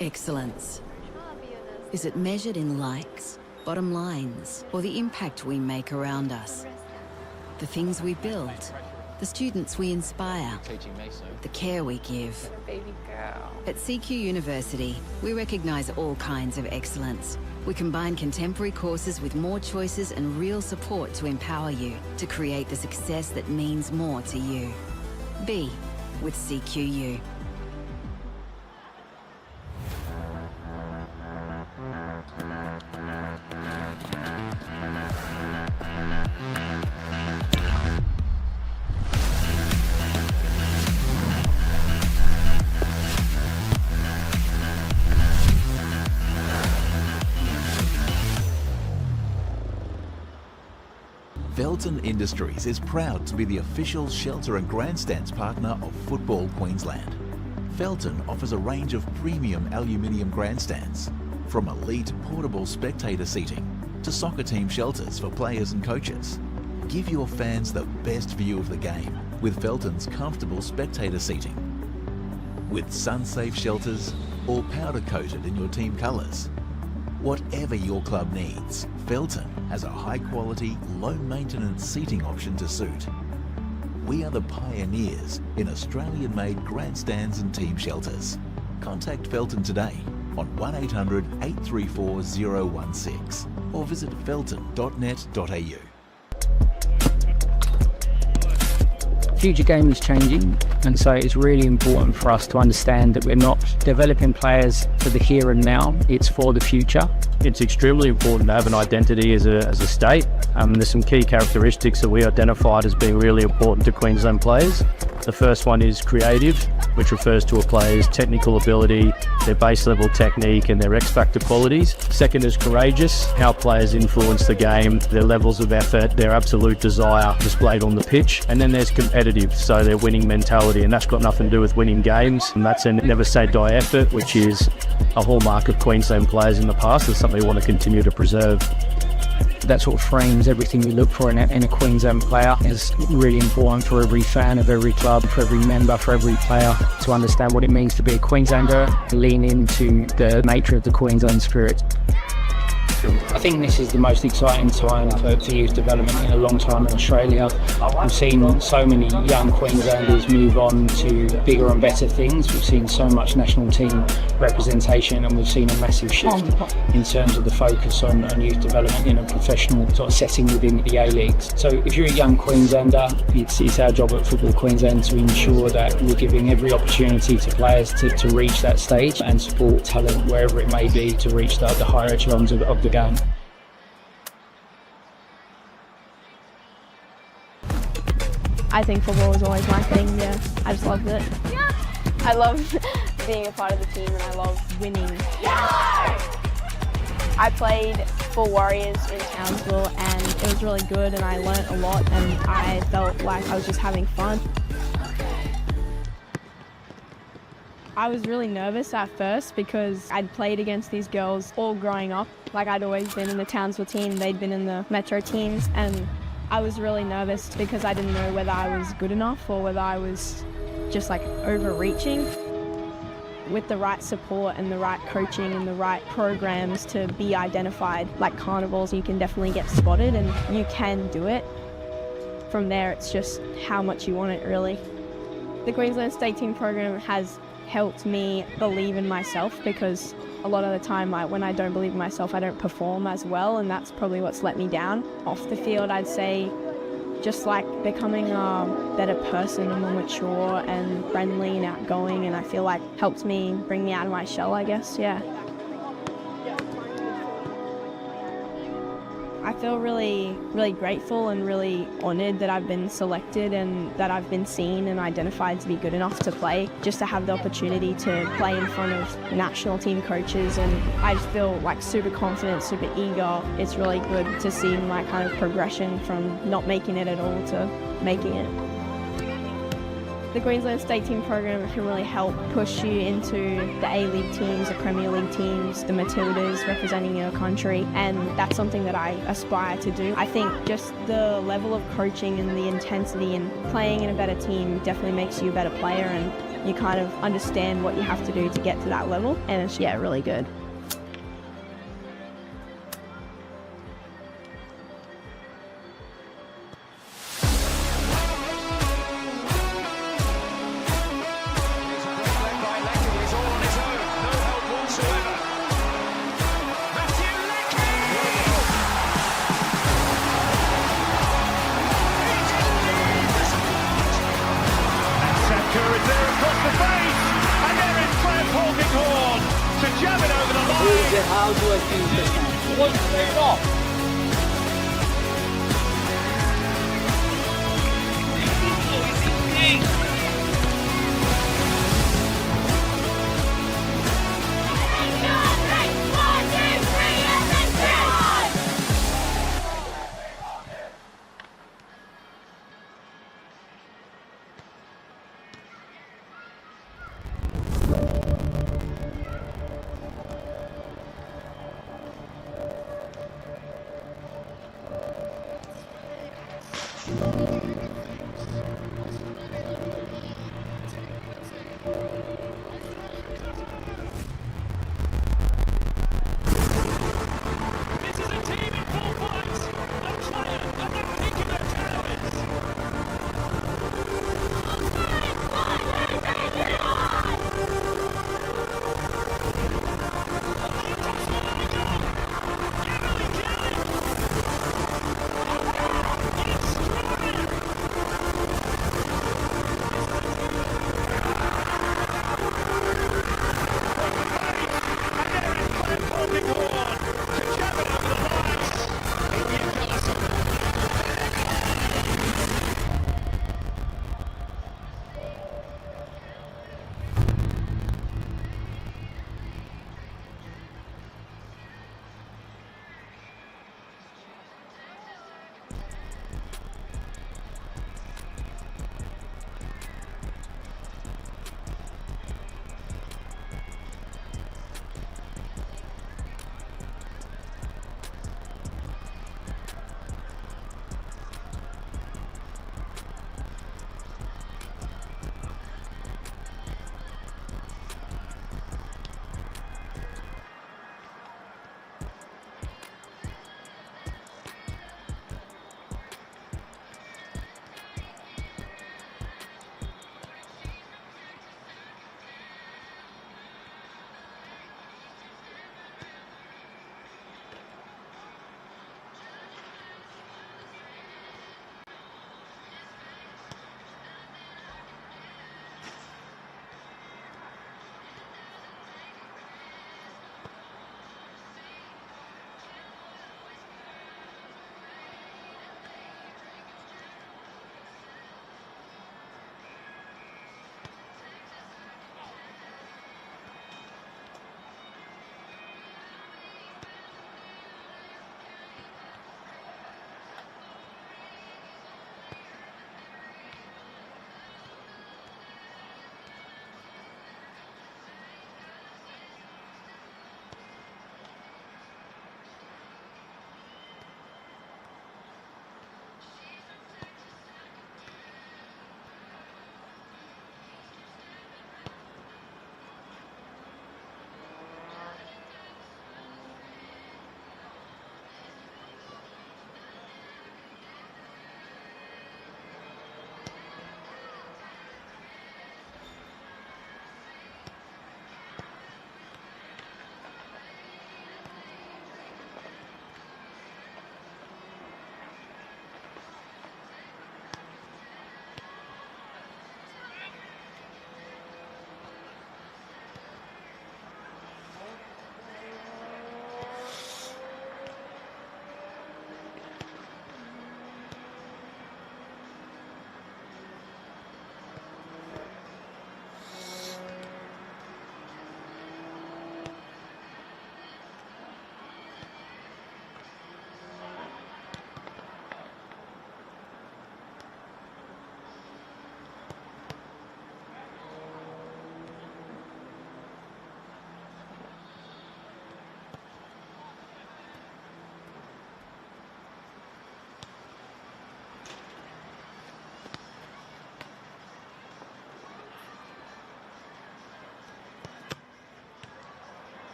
Excellence. Is it measured in likes, bottom lines, or the impact we make around us? The things we build, the students we inspire, the care we give. Baby girl. At CQ University, we recognise all kinds of excellence. We combine contemporary courses with more choices and real support to empower you to create the success that means more to you. Be with CQU. Felton Industries is proud to be the official shelter and grandstands partner of Football Queensland. Felton offers a range of premium aluminium grandstands, from elite portable spectator seating to soccer team shelters for players and coaches. Give your fans the best view of the game with Felton's comfortable spectator seating. With sun-safe shelters, all powder-coated in your team colours. Whatever your club needs, Felton has a high-quality, low-maintenance seating option to suit. We are the pioneers in Australian-made grandstands and team shelters. Contact Felton today on 1800 834 016 or visit felton.net.au. Future game is changing, and so it's really important for us to understand that we're not developing players for the here and now, it's for the future. It's extremely important to have an identity as a state. There's some key characteristics that we identified as being really important to Queensland players. The first one is creative, which refers to a player's technical ability, their base level technique and their X factor qualities. Second is courageous, how players influence the game, their levels of effort, their absolute desire displayed on the pitch. And then there's competitive, so their winning mentality, and that's got nothing to do with winning games. And that's a never say die effort, which is a hallmark of Queensland players in the past. It's something we want to continue to preserve. That sort of frames everything we look for in a Queensland player. It's really important for every fan of every club, for every member, for every player to understand what it means to be a Queenslander, lean into the nature of the Queensland spirit. I think this is the most exciting time for youth development in a long time in Australia. We've seen so many young Queenslanders move on to bigger and better things. We've seen so much national team representation, and we've seen a massive shift in terms of the focus on youth development in a professional sort of setting within the A-Leagues. So if you're a young Queenslander, it's our job at Football Queensland to ensure that we're giving every opportunity to players to reach that stage and support talent wherever it may be to reach the higher echelons of the game. I think football was always my thing, yeah. I just loved it. Yeah. I love being a part of the team and I love winning. Yeah. I played for Warriors in Townsville and it was really good and I learnt a lot and I felt like I was just having fun. I was really nervous at first because I'd played against these girls all growing up. Like I'd always been in the Townsville team, they'd been in the Metro teams, and I was really nervous because I didn't know whether I was good enough or whether I was just like overreaching. With the right support and the right coaching and the right programs to be identified like carnivals, you can definitely get spotted and you can do it. From there, it's just how much you want it, really. The Queensland State Team program has helped me believe in myself because a lot of the time when I don't believe in myself, I don't perform as well, and that's probably what's let me down. Off the field, I'd say just like becoming a better person and more mature and friendly and outgoing, and I feel like helped me bring me out of my shell, I guess, yeah. I feel really, really grateful and really honoured that I've been selected and that I've been seen and identified to be good enough to play, just to have the opportunity to play in front of national team coaches, and I just feel like super confident, super eager. It's really good to see my kind of progression from not making it at all to making it. The Queensland State Team program can really help push you into the A-League teams, the Premier League teams, the Matildas representing your country, and that's something that I aspire to do. I think just the level of coaching and the intensity and playing in a better team definitely makes you a better player, and you kind of understand what you have to do to get to that level, and it's, yeah, really good. How do I finish this match? One straight off.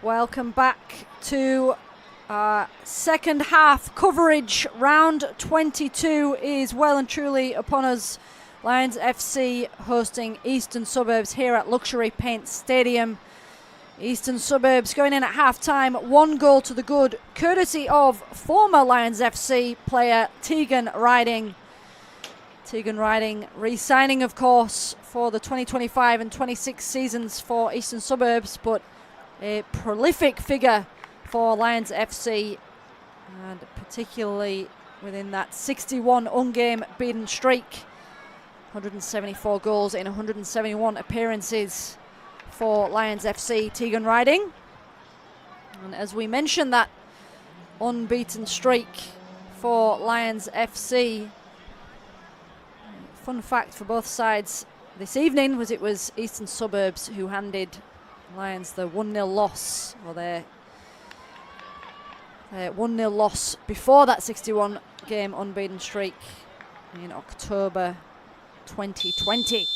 Welcome back to second half coverage. Round 22 is well and truly upon us. Lions FC hosting Eastern Suburbs here at Luxury Paint Stadium. Eastern Suburbs going in at half-time, 1 goal to the good, courtesy of former Lions FC player Tegan Riding. Tegan Riding re-signing, of course, for the 2025 and 26 seasons for Eastern Suburbs, but a prolific figure for Lions FC, and particularly within that 61 un-game beaten streak. 174 goals in 171 appearances for Lions FC, Tegan Riding. And as we mentioned, that unbeaten streak for Lions FC. Fun fact for both sides this evening was it was Eastern Suburbs who handed Lions the 1-0 loss, or their 1-0 loss before that 61 game unbeaten streak in October 2020.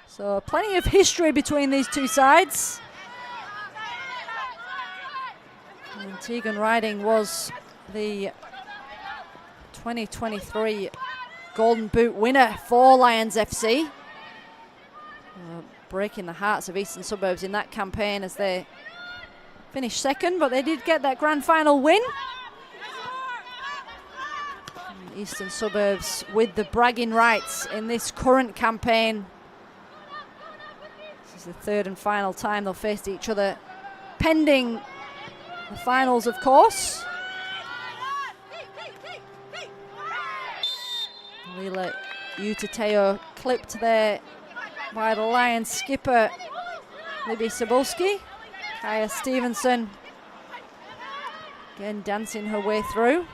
So plenty of history between these two sides. And Tegan Riding was the 2023 Golden Boot winner for Lions FC. Breaking the hearts of Eastern Suburbs in that campaign as they finished second, but they did get that grand final win. And Eastern Suburbs with the bragging rights in this current campaign. This is the third and final time they'll face each other, pending the finals, of course. Leela Utateo clipped there by the Lions skipper Libby Cebulski. Kaya Stevenson again dancing her way through.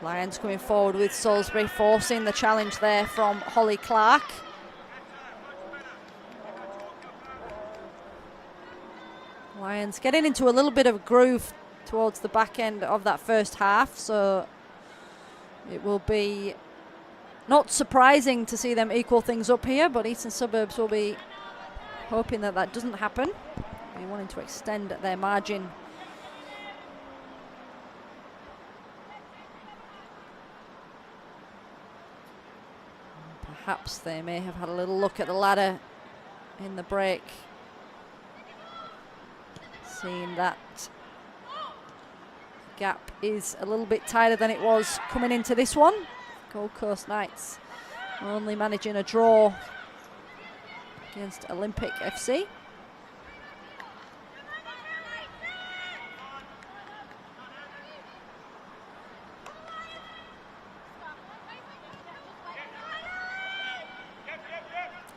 Lions coming forward with Salisbury, forcing the challenge there from Holly Clark. Lions getting into a little bit of a groove towards the back end of that first half, so it will be not surprising to see them equal things up here, but Eastern Suburbs will be hoping that that doesn't happen. They'll be wanting to extend their margin. Perhaps they may have had a little look at the ladder in the break, seeing that gap is a little bit tighter than it was coming into this one. Gold Coast Knights only managing a draw against Olympic FC.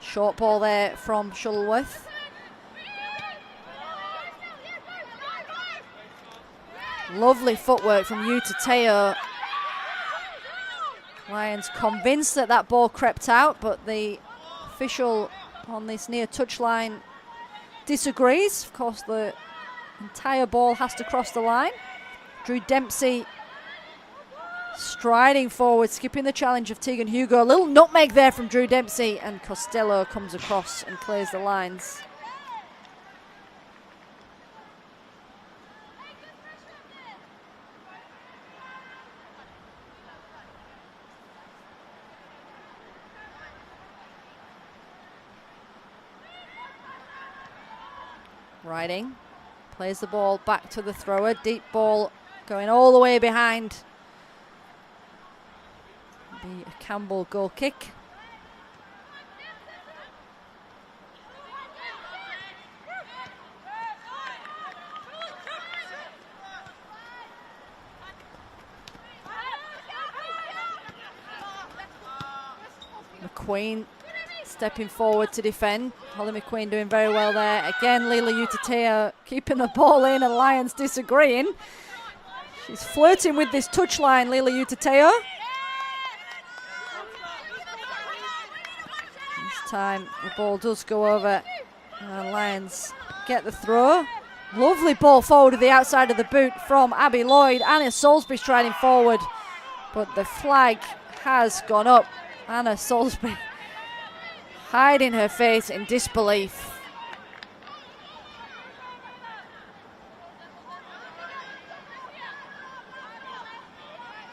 Short ball there from Shuttleworth. Lovely footwork from Utateo. Lions convinced that that ball crept out, but the official on this near touchline disagrees. Of course, the entire ball has to cross the line. Drew Dempsey striding forward, skipping the challenge of Tegan Hugo. A little nutmeg there from Drew Dempsey, and Costello comes across and clears the lines. Riding plays the ball back to the thrower. Deep ball going all the way behind. Be a Campbell goal kick. McQueen stepping forward to defend. Holly McQueen doing very well there. Again, Leela Utateo keeping the ball in, and Lions disagreeing. She's flirting with this touchline, Leela Utateo. This time the ball does go over, and Lions get the throw. Lovely ball forward to the outside of the boot from Abby Lloyd. Anna Salisbury striding forward, but the flag has gone up. Anna Salisbury hiding her face in disbelief.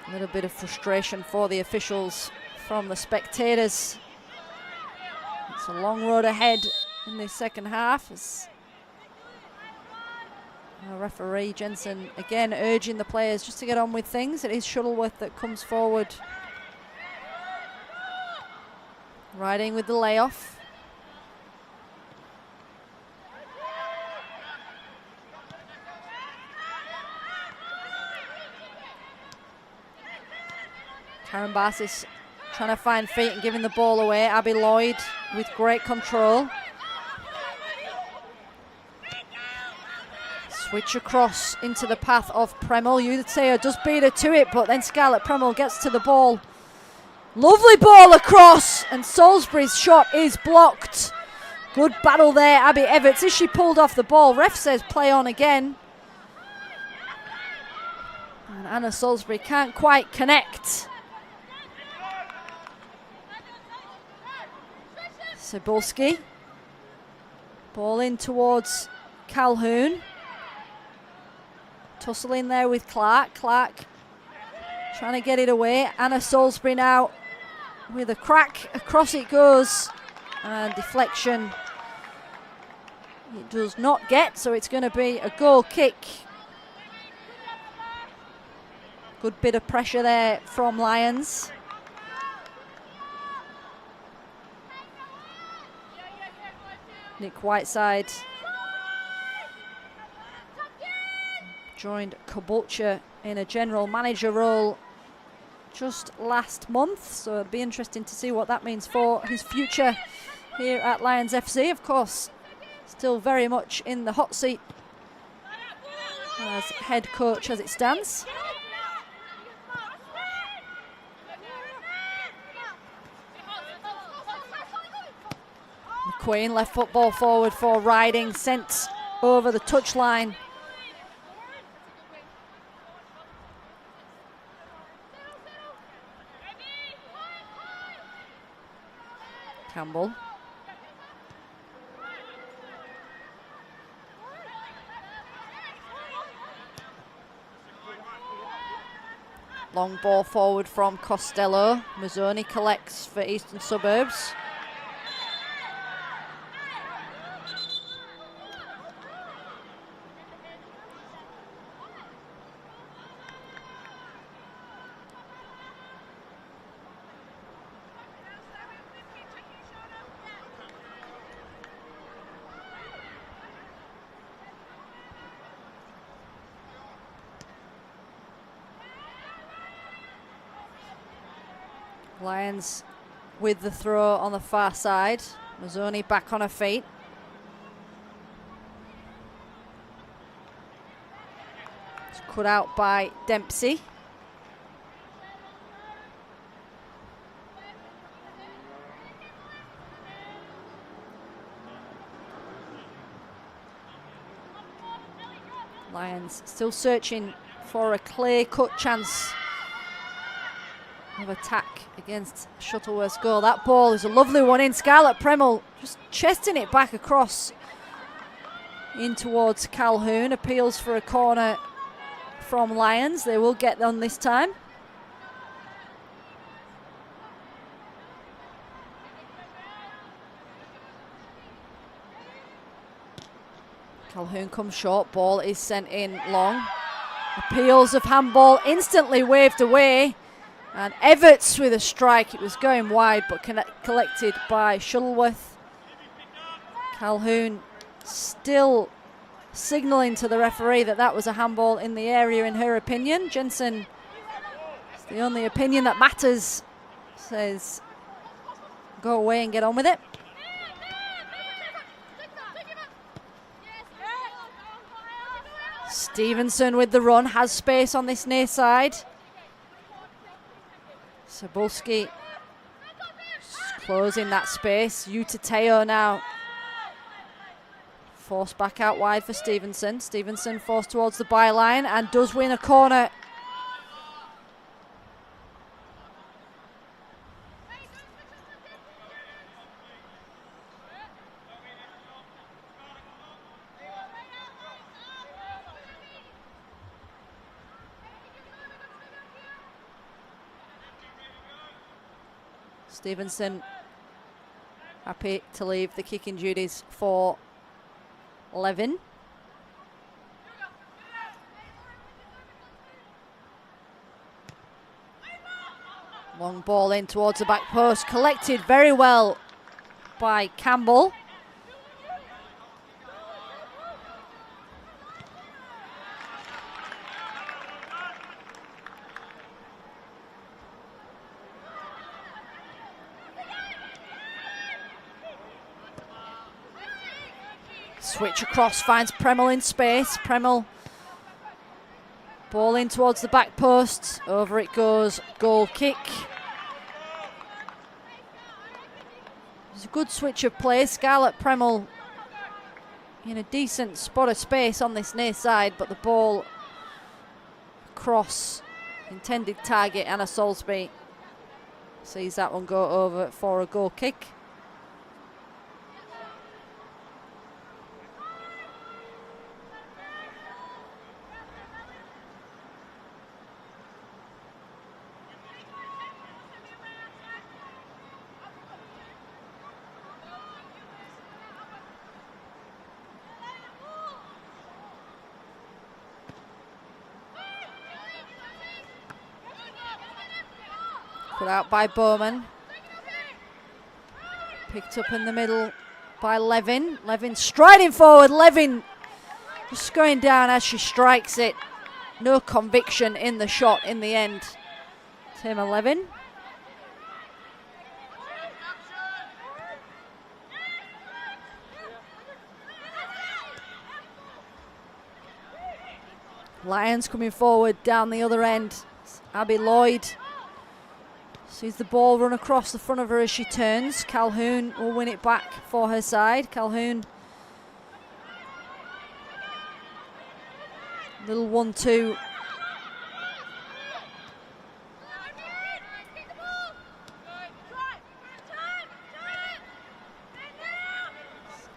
A little bit of frustration for the officials from the spectators. It's a long road ahead in the second half. As our referee Jensen again urging the players just to get on with things. It is Shuttleworth that comes forward, riding with the layoff. Karen Barsis trying to find feet and giving the ball away. Abby Lloyd with great control. Switch across into the path of Premel. Udateo does beat her to it, but then Scarlett Premel gets to the ball. Lovely ball across, and Salisbury's shot is blocked. Good battle there, Abby Everts. Is she pulled off the ball? Ref says play on again. And Anna Salisbury can't quite connect. Cebulski. Ball in towards Calhoun. Tussle in there with Clark. Clark trying to get it away. Anna Salisbury now with a crack. Across it goes. And deflection. It does not get, so it's going to be a goal kick. Good bit of pressure there from Lions. Nick Whiteside joined Caboolture in a general manager role just last month, so it'll be interesting to see what that means for his future here at Lions FC. Of course, still very much in the hot seat as head coach as it stands. McQueen, left football forward for Riding, sent over the touchline. Campbell. Long ball forward from Costello. Mazzoni collects for Eastern Suburbs. Lions with the throw on the far side. Mazzoni back on her feet. It's cut out by Dempsey. Lions still searching for a clear-cut chance of attack against Shuttleworth's goal. That ball is a lovely one in. Scarlett Premel just chesting it back across in towards Calhoun. Appeals for a corner from Lions. They will get on this time. Calhoun comes short. Ball is sent in long. Appeals of handball instantly waved away. And Everts with a strike. It was going wide, but collected by Shuttleworth. Calhoun still signalling to the referee that that was a handball in the area in her opinion. Jensen, it's the only opinion that matters, says go away and get on with it. Stevenson with the run, has space on this near side. Cebulski closing that space. Utateo now forced back out wide for Stevenson. Stevenson forced towards the byline and does win a corner. Stevenson happy to leave the kicking duties for Levin. Long ball in towards the back post, collected very well by Campbell. Switch across, finds Premel in space. Premel, ball in towards the back post. Over it goes, goal kick. It's a good switch of play. Scarlett Premel in a decent spot of space on this near side, but the ball across intended target. Anna Salisbury sees that one go over for a goal kick. Put out by Bowman. Picked up in the middle by Levin. Levin striding forward. Levin just going down as she strikes it. No conviction in the shot in the end. Tim Levin. Lions coming forward down the other end. Abby Lloyd sees the ball run across the front of her as she turns. Calhoun will win it back for her side. Calhoun, little 1-2.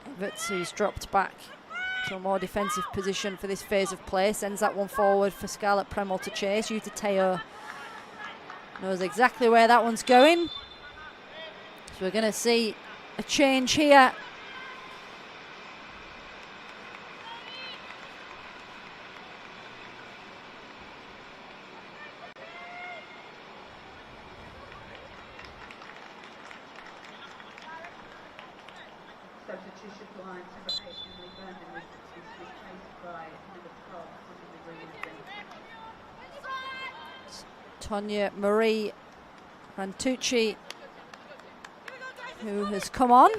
Everts, who's dropped back to a more defensive position for this phase of play, sends that one forward for Scarlett Premel to chase. Yuta Teo knows exactly where that one's going. So we're going to see a change here. Substitution for line number 8, Emily Burnham, is replaced by number 12, Tonya Marie Rantucci, who has come on.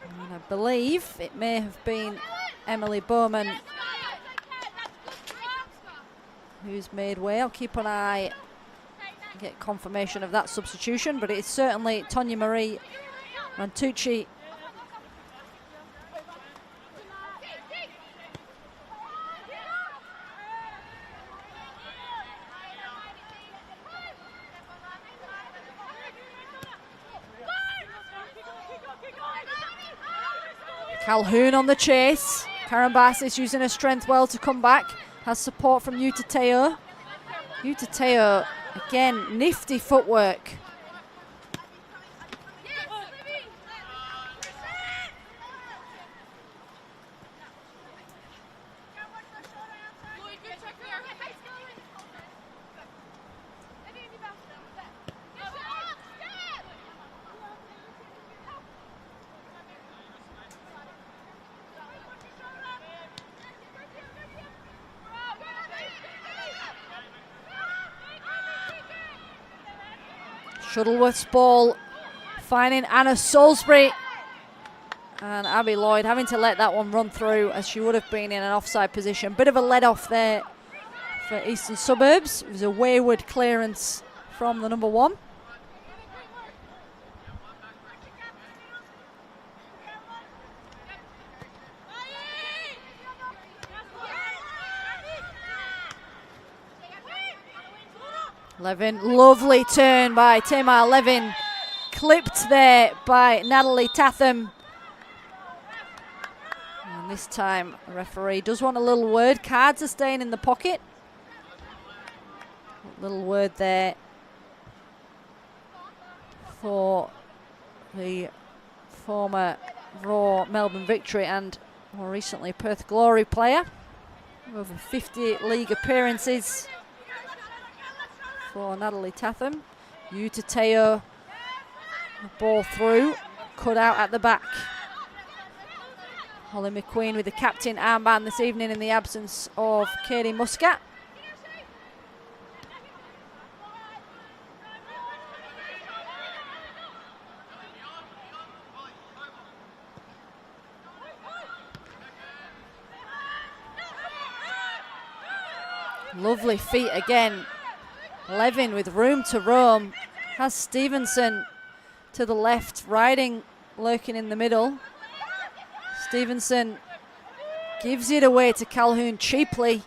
And I believe it may have been Emily Bowman who's made way. I'll keep an eye and get confirmation of that substitution, but it's certainly Tonya Marie Rantucci. Calhoun on the chase. Karen Bass is using her strength well to come back. Has support from Yuta Teo. Yuta Teo, again, nifty footwork. Shuttleworth's ball finding Anna Salisbury, and Abby Lloyd having to let that one run through as she would have been in an offside position. Bit of a let off there for Eastern Suburbs. It was a wayward clearance from the number 1. Levin, lovely turn by Tamar Levin, clipped there by Natalie Tatham. And this time the referee does want a little word. Cards are staying in the pocket. Little word there for the former Raw Melbourne Victory and more recently Perth Glory player. Over 50 league appearances for Natalie Tatham. Utateo, ball through, cut out at the back. Holly McQueen with the captain armband this evening in the absence of Katie Muscat. Lovely feet again. Levin with room to roam. Has Stevenson to the left, riding, lurking in the middle. Stevenson gives it away to Calhoun cheaply.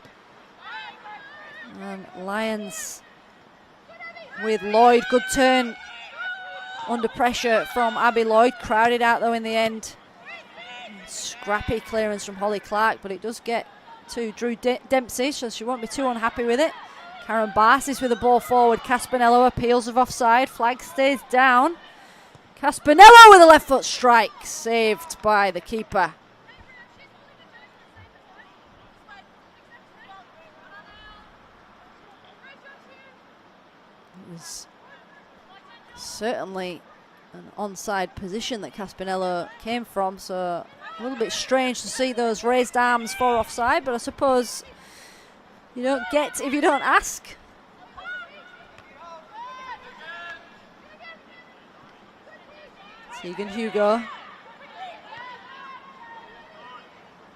And Lions with Lloyd. Good turn under pressure from Abby Lloyd. Crowded out though in the end. Scrappy clearance from Holly Clark, but it does get to Drew Dempsey, so she won't be too unhappy with it. Karen Barsis with the ball forward. Caspanello appeals of offside. Flag stays down. Caspanello with a left foot strike. Saved by the keeper. It was certainly an onside position that Caspanello came from, so a little bit strange to see those raised arms for offside, but I suppose you don't get if you don't ask. Tegan Hugo.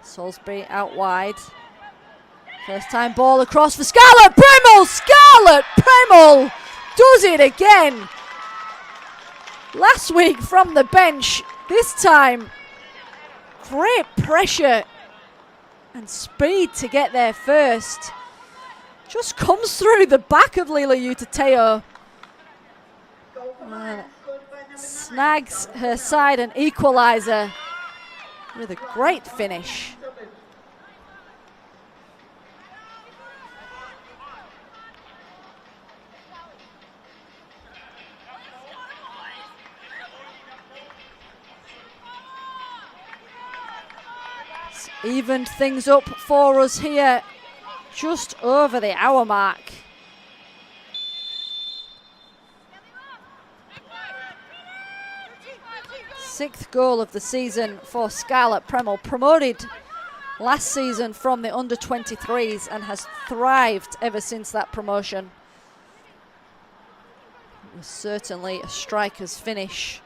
Salisbury out wide. First time ball across for Scarlett Premmel. Scarlett Premmel does it again. Last week from the bench, this time great pressure and speed to get there first. Just comes through the back of Lila Utateo. Snags her side an equaliser with a great finish. Evened things up for us here, just over the hour mark. Sixth goal of the season for Scarlett Premmel, promoted last season from the under-23s and has thrived ever since that promotion. It was certainly a striker's finish.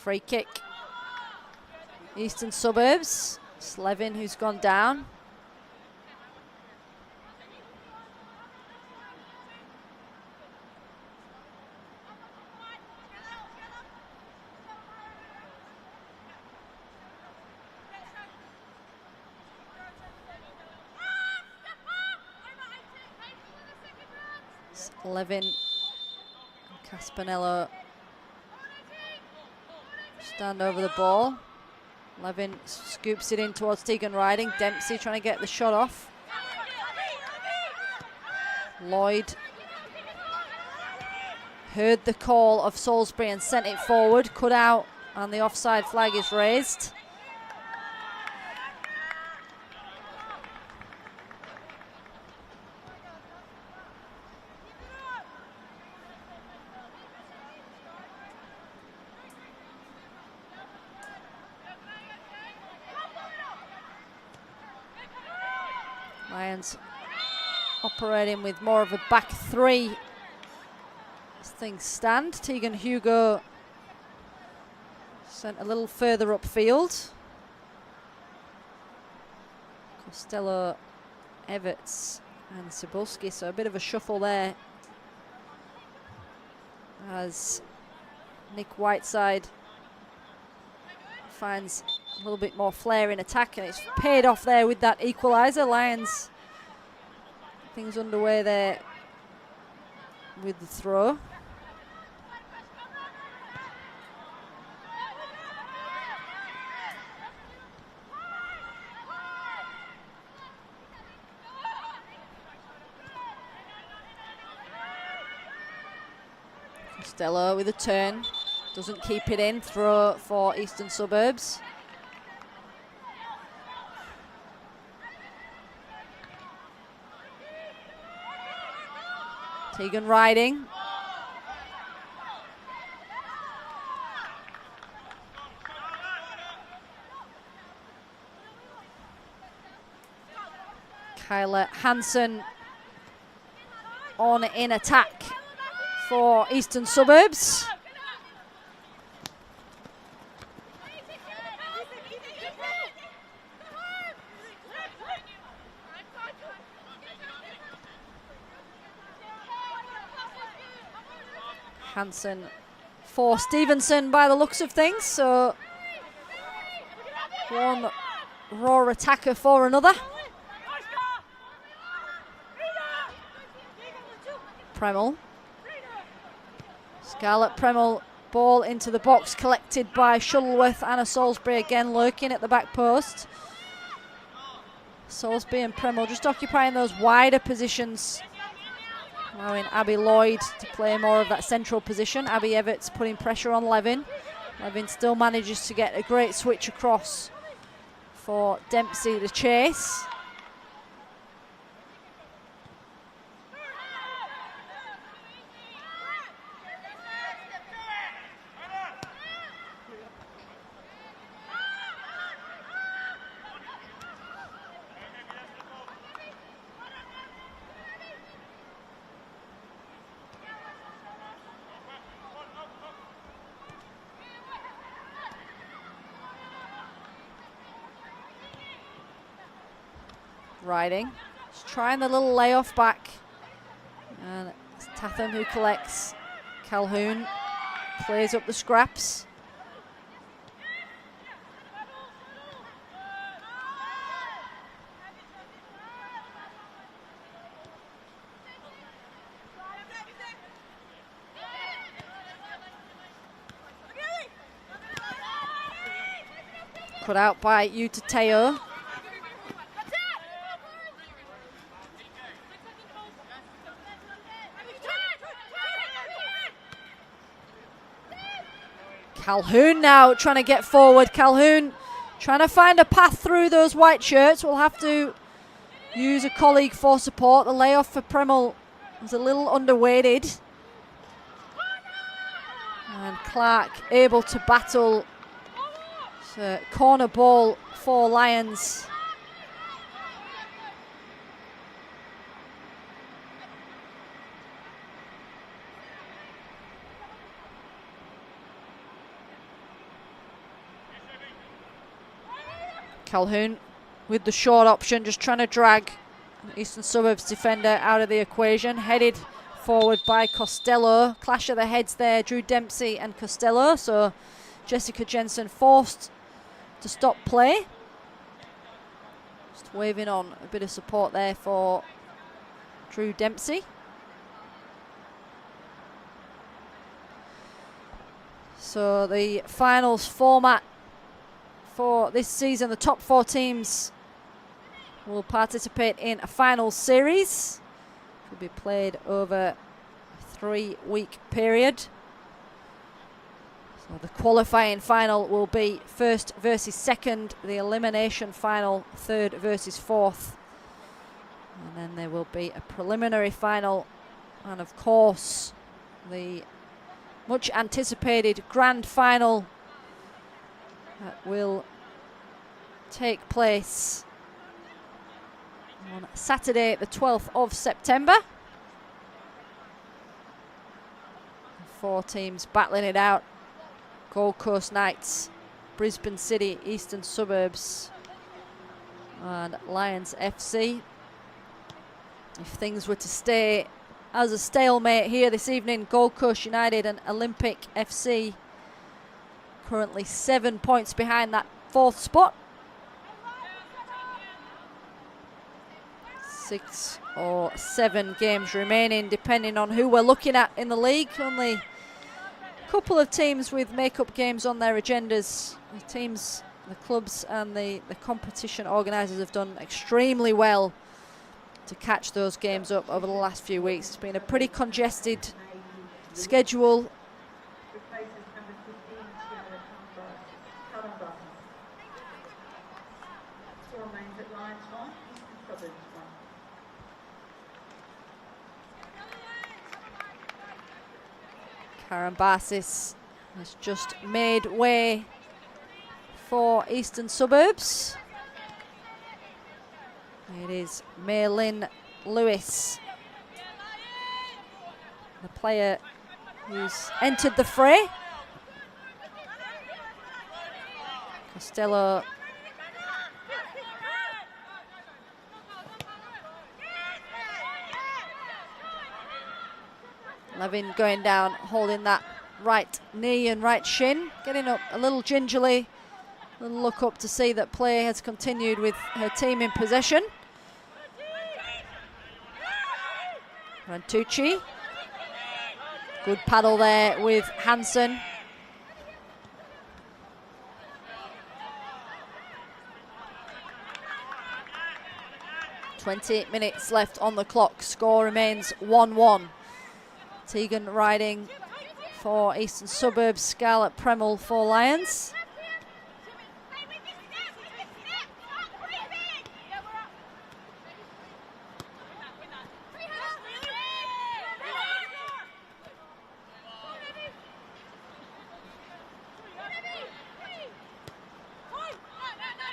Free kick. Eastern Suburbs. Slevin who's gone down. Levin, Caspanello stand over the ball. Levin scoops it in towards Tegan Riding. Dempsey trying to get the shot off. Lloyd heard the call of Salisbury and sent it forward. Cut out and the offside flag is raised. Lions operating with more of a back three as things stand. Tegan Hugo sent a little further upfield. Costello, Everts and Cebulski, so a bit of a shuffle there as Nick Whiteside finds a little bit more flair in attack, and it's paid off there with that equaliser. Lions, things underway there with the throw. Costello with a turn, doesn't keep it in. Throw for Eastern Suburbs. Tegan riding. Kyla Hansen on in attack for Eastern Suburbs. Hansen for Stevenson by the looks of things, so one raw attacker for another. Premel. Scarlett Premel, ball into the box, collected by Shuttleworth. Anna Salisbury again lurking at the back post. Salisbury and Premel just occupying those wider positions, allowing Abby Lloyd to play more of that central position. Abby Everts putting pressure on Levin. Levin still manages to get a great switch across for Dempsey to chase. Riding, just trying the little layoff back, and it's Tatham who collects. Calhoun plays up the scraps. Cut out by Yuta Teo. Calhoun now trying to get forward. Calhoun trying to find a path through those white shirts. Will have to use a colleague for support. The layoff for Premel was a little underweighted. And Clark able to battle. It's a corner ball for Lions. Calhoun with the short option, just trying to drag Eastern Suburbs defender out of the equation. Headed forward by Costello. Clash of the heads there, Drew Dempsey and Costello. So Jessica Jensen forced to stop play. Just waving on a bit of support there for Drew Dempsey. So the finals format for this season, the top 4 teams will participate in a finals series. It will be played over a 3-week period. So the qualifying final will be first versus second, the elimination final third versus fourth. And then there will be a preliminary final, and of course the much anticipated grand final that will take place on Saturday the 12th of September. 4 teams battling it out: Gold Coast Knights, Brisbane City, Eastern Suburbs and Lions FC. If things were to stay as a stalemate here this evening, Gold Coast United and Olympic FC currently 7 points behind that 4th spot. 6 or 7 games remaining, depending on who we're looking at in the league. Only a couple of teams with make-up games on their agendas. The teams, the clubs and the competition organisers have done extremely well to catch those games up over the last few weeks. It's been a pretty congested schedule. Replaces number 15, Sierra Cullen. Score remains at Lions 1, Eastern Suburbs 1. Karen Barsis has just made way for Eastern Suburbs. It is May-Lynn Lewis, the player who's entered the fray. Costello Levin going down, holding that right knee and right shin, getting up a little gingerly. A little look up to see that play has continued with her team in possession. Rantucci. Good paddle there with Hansen. "20 minutes left on the clock. Score remains 1-1. Tegan riding for Eastern Suburbs, Scarlett Premel for Lions.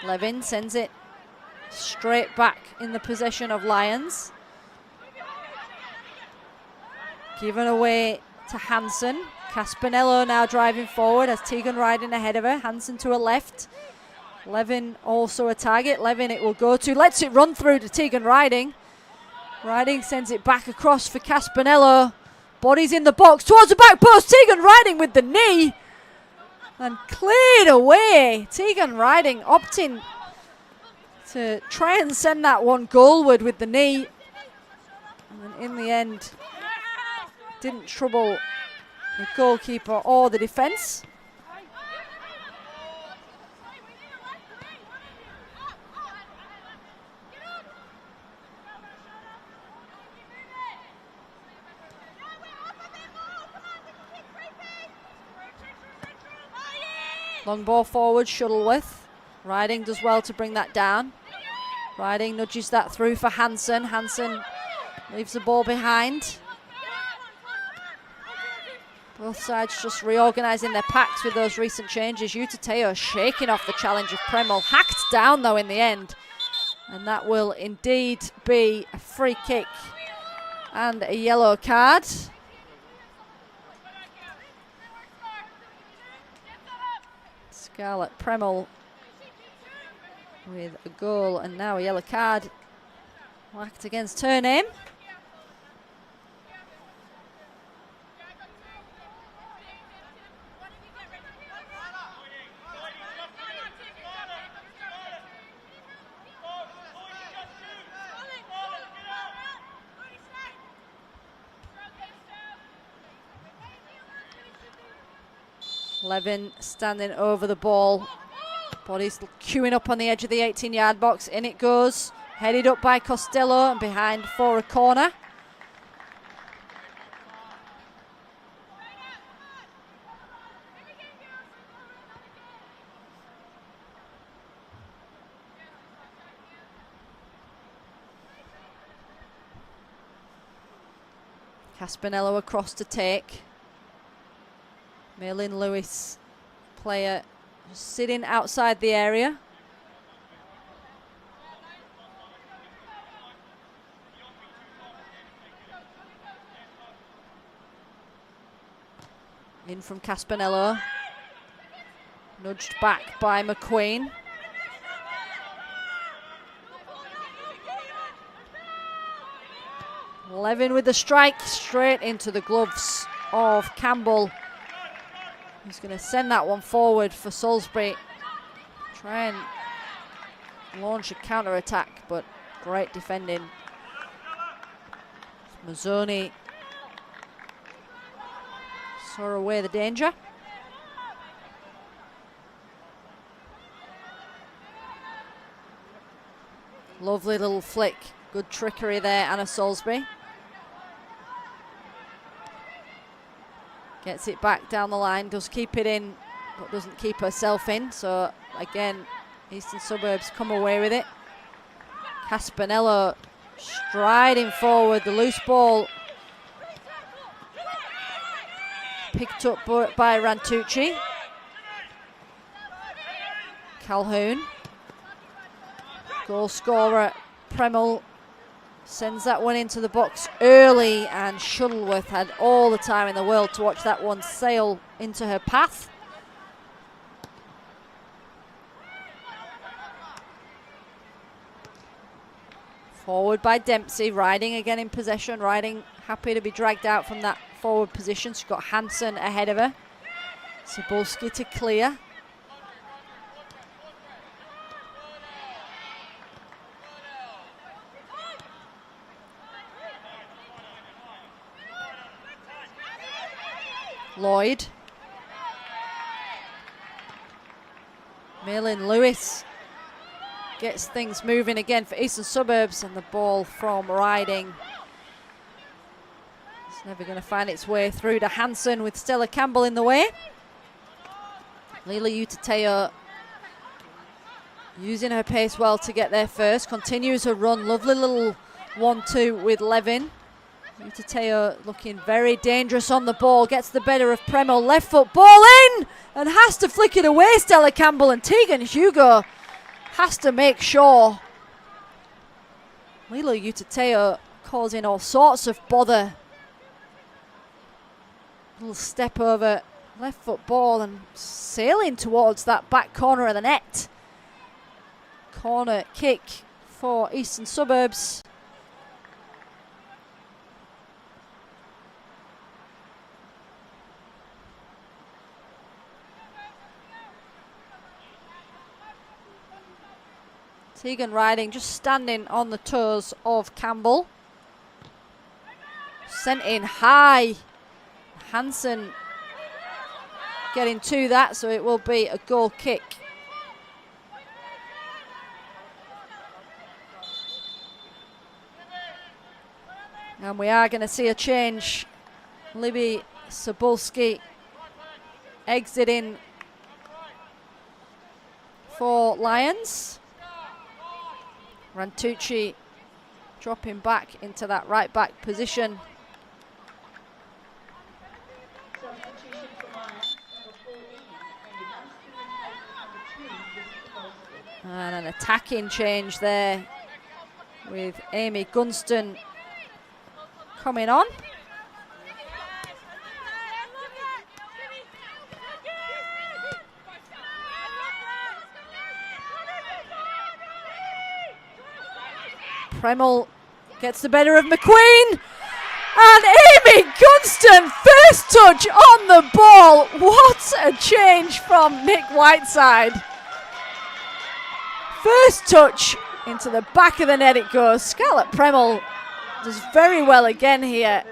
Levin sends it straight back in the possession of Lions. Given away to Hansen. Caspanello now driving forward as Tegan riding ahead of her. Hansen to her left. Levin also a target. Levin it will go to. Lets it run through to Tegan Riding. Riding sends it back across for Caspanello. Bodies in the box towards the back post. Tegan Riding with the knee. And cleared away. Tegan Riding opting to try and send that one goalward with the knee. And in the end, didn't trouble the goalkeeper or the defence. Long ball forward, Shuttleworth. Riding does well to bring that down. Riding nudges that through for Hansen. Hansen leaves the ball behind. Both sides just reorganising their packs with those recent changes. Utateo shaking off the challenge of Premel. Hacked down though in the end. And that will indeed be a free kick and a yellow card. Scarlett Premel with a goal and now a yellow card whacked against her name. Levin standing over the ball. Body's queuing up on the edge of the 18-yard box. In it goes. Headed up by Costello and behind for a corner. Caspanello across to take. May-Lynn Lewis, player sitting outside the area. In from Caspanello. Nudged back by McQueen. Levin with the strike straight into the gloves of Campbell. He's going to send that one forward for Salisbury. Try and launch a counter-attack, but great defending. Mazzoni saw away the danger. Lovely little flick. Good trickery there, Anna Salisbury. Gets it back down the line, does keep it in, but doesn't keep herself in. So again, Eastern Suburbs come away with it. Caspanello striding forward, the loose ball picked up by Rantucci. Calhoun, goal scorer Premel, sends that one into the box early, and Shuttleworth had all the time in the world to watch that one sail into her path. Forward by Dempsey, Riding again in possession. Riding happy to be dragged out from that forward position. She's got Hansen ahead of her. Cebulski to clear. Lloyd. Malin Lewis gets things moving again for Eastern Suburbs, and the ball from Riding. It's never going to find its way through to Hansen with Stella Campbell in the way. Lila Utateo using her pace well to get there first. Continues her run. Lovely little 1-2 with Levin. Utateo looking very dangerous on the ball. Gets the better of Premel. Left foot ball in and has to flick it away, Stella Campbell. And Tegan Hugo has to make sure. Lila Utateo causing all sorts of bother. Little step over, left foot ball, and sailing towards that back corner of the net. Corner kick for Eastern Suburbs. Tegan Riding just standing on the toes of Campbell. Sent in high. Hansen getting to that, so it will be a goal kick. And we are going to see a change. Libby Cebulski exiting for Lions. Rantucci dropping back into that right back position. Substitution for Lions, number 14, Amy Gunston, number 2, And an attacking change there with Amy Gunston coming on. Premel gets the better of McQueen, and Amy Gunston, first touch on the ball. What a change from Nick Whiteside. First touch into the back of the net it goes. Scarlett Premel does very well again here.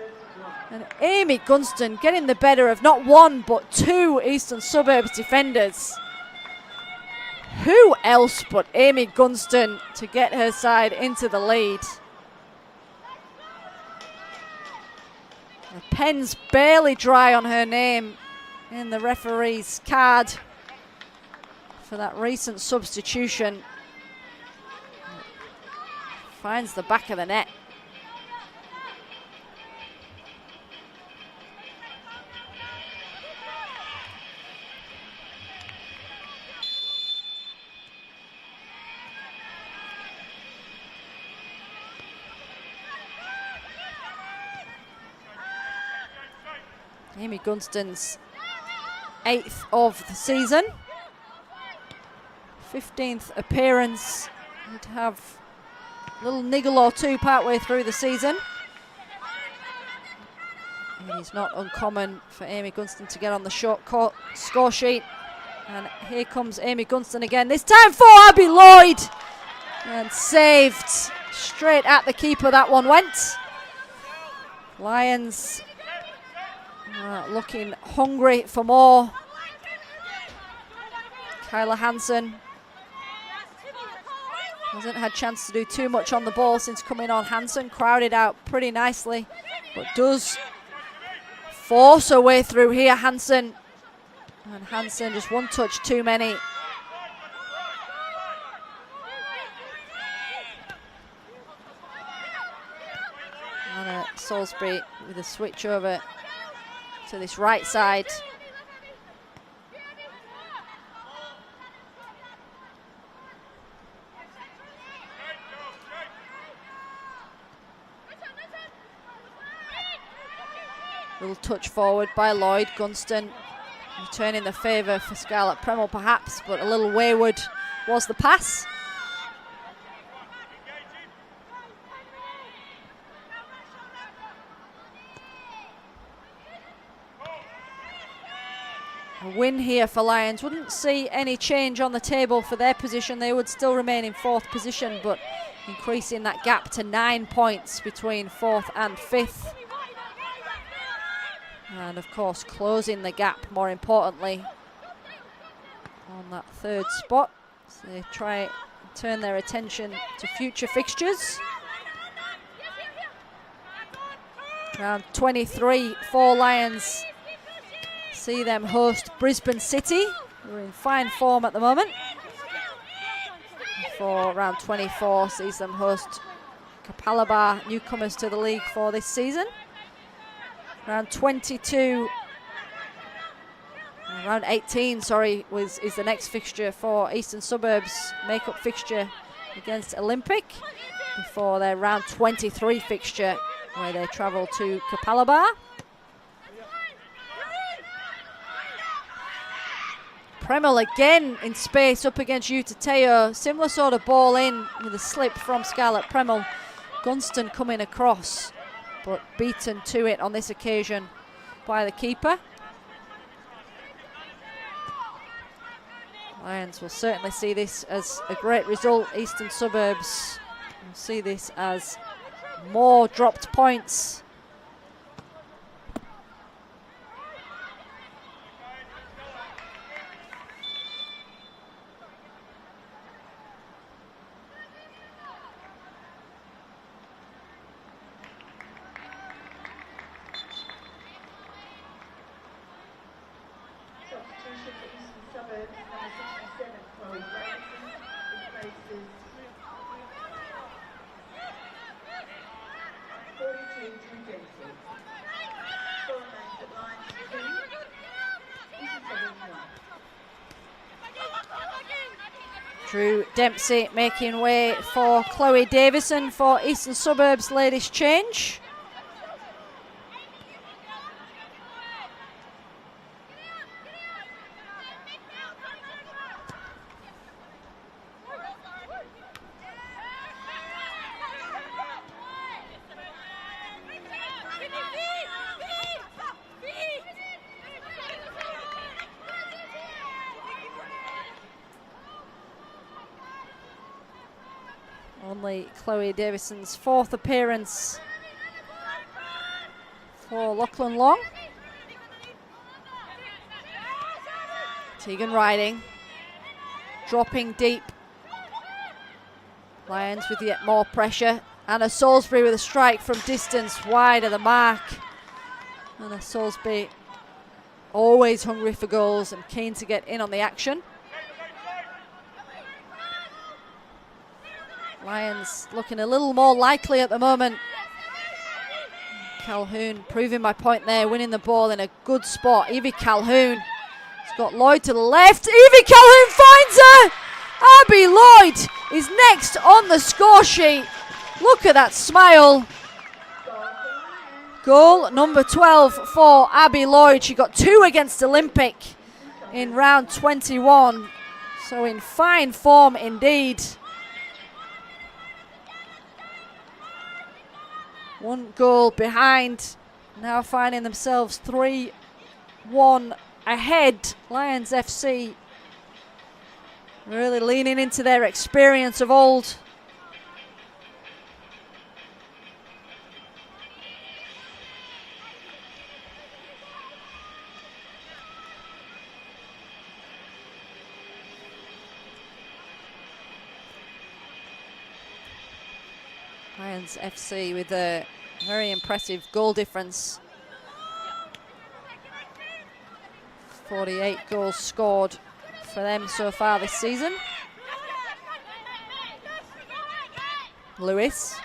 And Amy Gunston getting the better of not one but two Eastern Suburbs defenders. Who else but Amy Gunston to get her side into the lead? The pen's barely dry on her name in the referee's card for that recent substitution. Finds the back of the net. Amy Gunston's 8th of the season, 15th appearance. Would have a little niggle or two partway through the season. It is not uncommon for Amy Gunston to get on the short court score sheet. And here comes Amy Gunston again, this time for Abby Lloyd. And saved straight at the keeper, that one went. Lions looking hungry for more. Kyla Hansen hasn't had chance to do too much on the ball since coming on. Hansen crowded out pretty nicely, but does force her way through here, Hansen. And Hansen just one touch too many. Anna Salisbury with a switch over to this right side. Little touch forward by Lloyd. Gunston returning the favour for Scarlett Premmel perhaps, but a little wayward was the pass. A win here for Lions wouldn't see any change on the table for their position. They would still remain in 4th position, but increasing that gap to 9 points between 4th and 5th. And of course closing the gap, more importantly, on that 3rd spot. So they try and turn their attention to future fixtures. Round 23 for Lions. See them host Brisbane City, who are in fine form at the moment. For round 24 sees them host Kapalaba, newcomers to the league for this season. Round 22, round 18, sorry, is the next fixture for Eastern Suburbs, make-up fixture against Olympic, before their round 23 fixture, where they travel to Kapalaba. Premmel again in space up against Utateo. Similar sort of ball in with a slip from Scarlett Premmel. Gunston coming across, but beaten to it on this occasion by the keeper. Lions will certainly see this as a great result. Eastern Suburbs will see this as more dropped points. Substitution for Eastern Suburbs, number 67, Chloe Davidson, replaces 42 Drew Dempsey. Score remains at Lions 2, Eastern Suburbs 1. Drew Dempsey making way for Chloe Davison for Eastern Suburbs' latest change. Only Chloe Davison's 4th appearance for Lachlan Long. Tegan Riding, dropping deep. Lions with yet more pressure. Anna Salisbury with a strike from distance, wide of the mark. Anna Salisbury always hungry for goals and keen to get in on the action. Lions looking a little more likely at the moment. Calhoun proving my point there, winning the ball in a good spot. Evie Calhoun has got Lloyd to the left. Evie Calhoun finds her! Abby Lloyd is next on the score sheet. Look at that smile. Goal number 12 for Abby Lloyd. She got 2 against Olympic in round 21. So in fine form indeed. 1 goal behind now finding themselves 3-1 ahead. Lions FC really leaning into their experience of old. Lions FC with a very impressive goal difference. 48 goals scored for them so far this season. Lewis.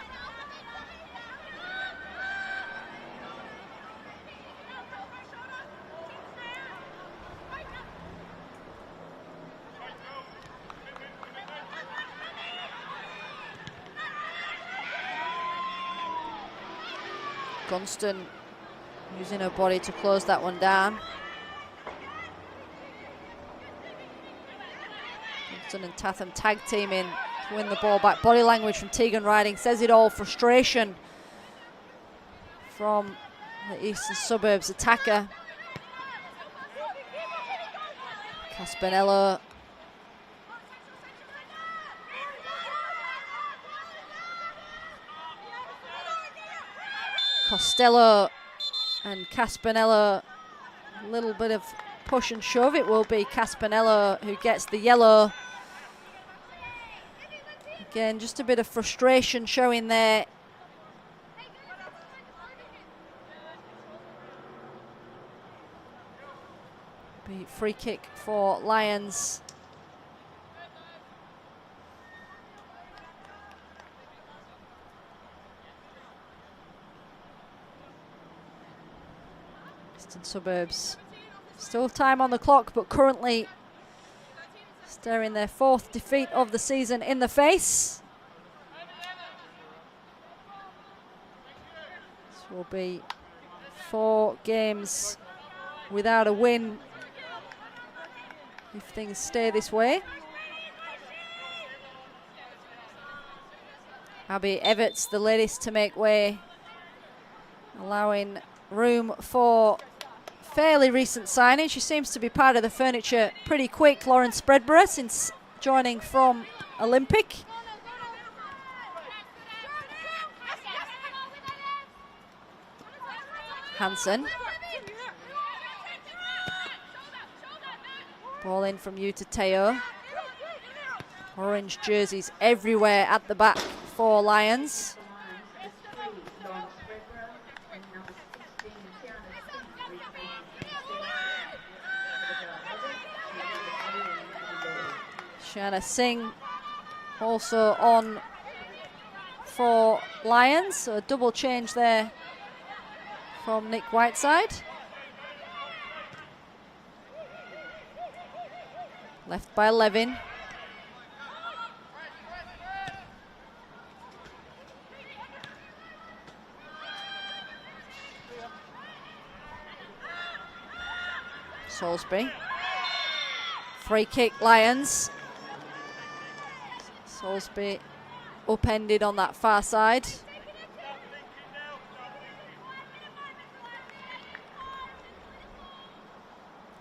Gunston using her body to close that one down. Gunston and Tatham tag teaming to win the ball back. Body language from Tegan Riding says it all. Frustration from the Eastern Suburbs attacker. Caspanello. Costello and Caspanello, a little bit of push and shove. It will be Caspanello who gets the yellow. Again, just a bit of frustration showing there. Be free kick for Lions. Eastern Suburbs. Still time on the clock, but currently staring their 4th defeat of the season in the face. This will be 4 games without a win if things stay this way. Abby Everts, the latest to make way, allowing room for fairly recent signing. She seems to be part of the furniture pretty quick. Lauren Spreadborough, since joining from Olympic. Hansen. Ball in from you to Teo. Orange jerseys everywhere at the back for Lions. Shanna Singh also on for Lions, so a double change there from Nick Whiteside. Left by Levin. Salisbury. Free kick, Lions. Salisbury upended on that far side.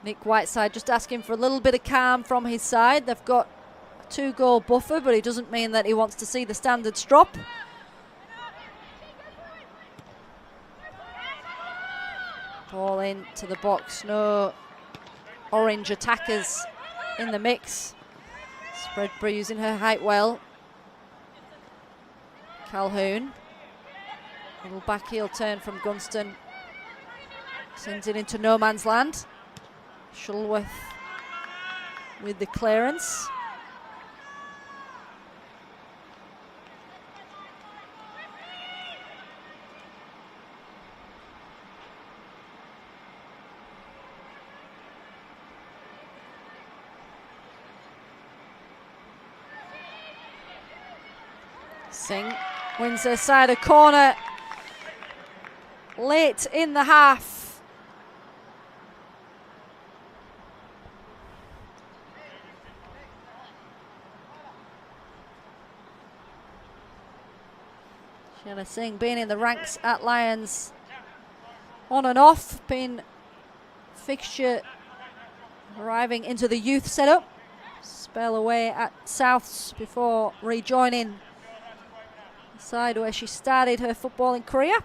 Nick Whiteside just asking for a little bit of calm from his side. They've got a 2-goal buffer, but it doesn't mean that he wants to see the standards drop. Ball into the box. No orange attackers in the mix. Spreadborough using her height well. Calhoun. Little back heel turn from Gunston. Sends it into no man's land. Shuttleworth with the clearance. Singh wins their side of corner late in the half. Shanna Singh being in the ranks at Lions on and off, been fixture arriving into the youth setup. Spell away at Souths before rejoining the side where she started her footballing career.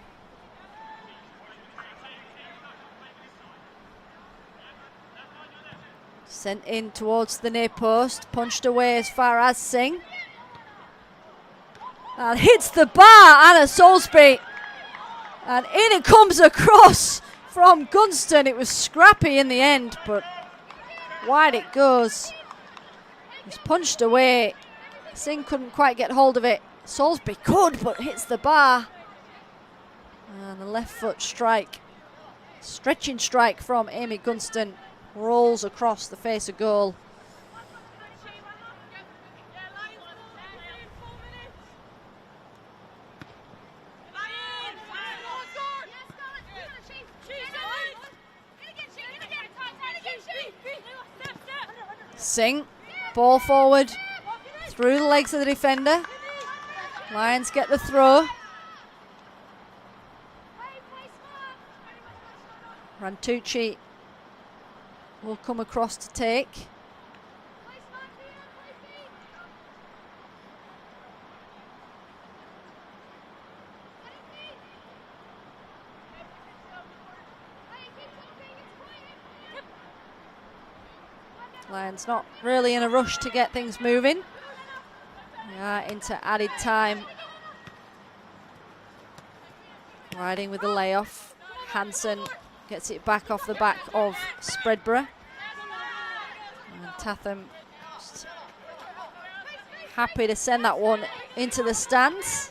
Sent in towards the near post, punched away as far as Singh. And hits the bar, Anna Salisbury. And in it comes across from Gunston. It was scrappy in the end, but wide it goes. It's punched away. Singh couldn't quite get hold of it. Salisbury could, but hits the bar. And the left foot strike. Stretching strike from Amy Gunston. Rolls across the face of goal. Singh, ball forward, through the legs of the defender. Lions get the throw. Rantucci will come across to take. Lions not really in a rush to get things moving. We are into added time. Riding with the layoff. Hansen gets it back off the back of Spreadborough. And Tatham just happy to send that one into the stands.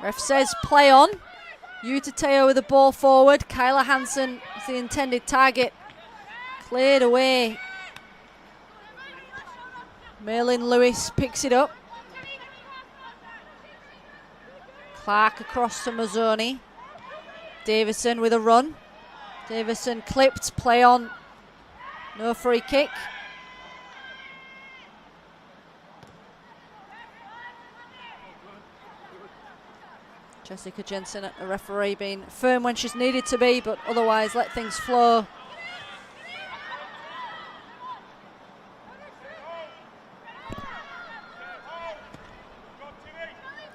Ref says play on. Utateo with the ball forward. Kyla Hansen is the intended target. Cleared away. Merlin Lewis picks it up. Clark across to Mazzoni. Davison with a run. Davison clipped, play on. No free kick. Jessica Jensen, a referee, being firm when she's needed to be, but otherwise let things flow.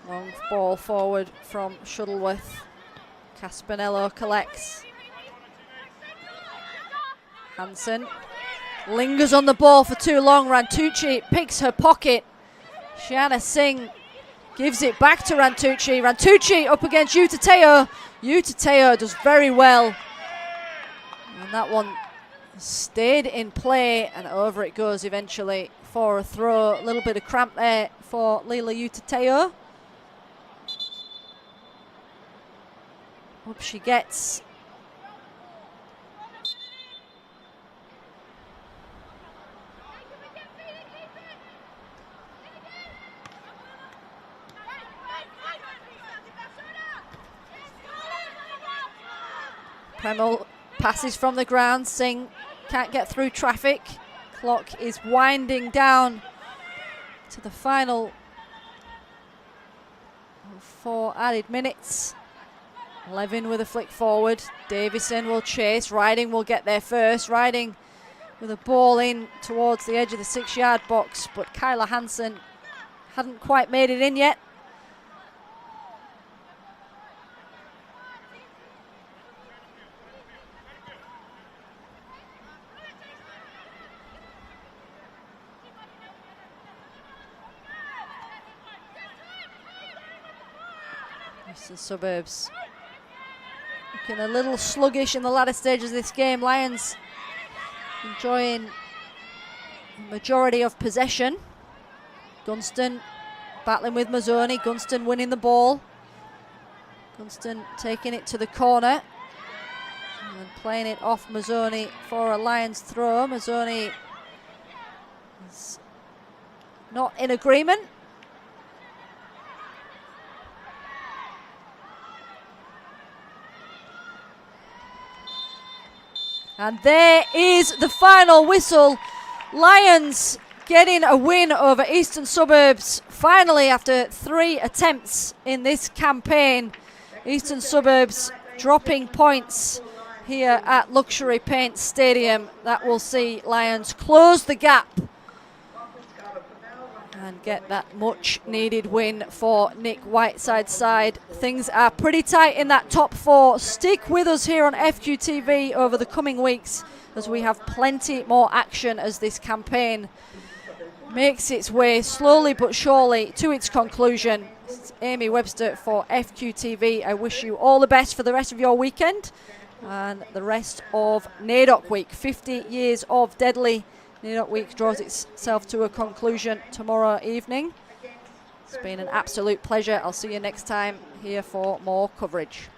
Long ball forward from Shuttleworth. Caspanello collects. Hansen lingers on the ball for too long. Rantucci picks her pocket. Shiana Singh gives it back to Rantucci. Rantucci up against Utateo. Utateo does very well. And that one stayed in play and over it goes eventually for a throw. A little bit of cramp there for Leela Utateo. Up she gets. Premel passes from the ground. Singh can't get through traffic. Clock is winding down to the final 4 added minutes. Levin with a flick forward. Davison will chase. Riding will get there first. Riding with a ball in towards the edge of the 6-yard box, but Kyla Hansen hadn't quite made it in yet. The Suburbs looking a little sluggish in the latter stages of this game. Lions enjoying the majority of possession. Gunston battling with Mazzoni. Gunston winning the ball. Gunston taking it to the corner. And playing it off Mazzoni for a Lions throw. Mazzoni is not in agreement. And there is the final whistle. Lions getting a win over Eastern Suburbs. Finally, after 3 attempts in this campaign, Eastern Suburbs dropping points here at Luxury Paint Stadium. That will see Lions close the gap and get that much needed win for Nick Whiteside's side. Things are pretty tight in that top 4. Stick with us here on FQTV over the coming weeks as we have plenty more action as this campaign makes its way slowly but surely to its conclusion. It's Amy Webster for FQTV. I wish you all the best for the rest of your weekend and the rest of NAIDOC Week. 50 years of deadly. NAIDOC Week draws itself to a conclusion tomorrow evening. It's been an absolute pleasure. I'll see you next time here for more coverage.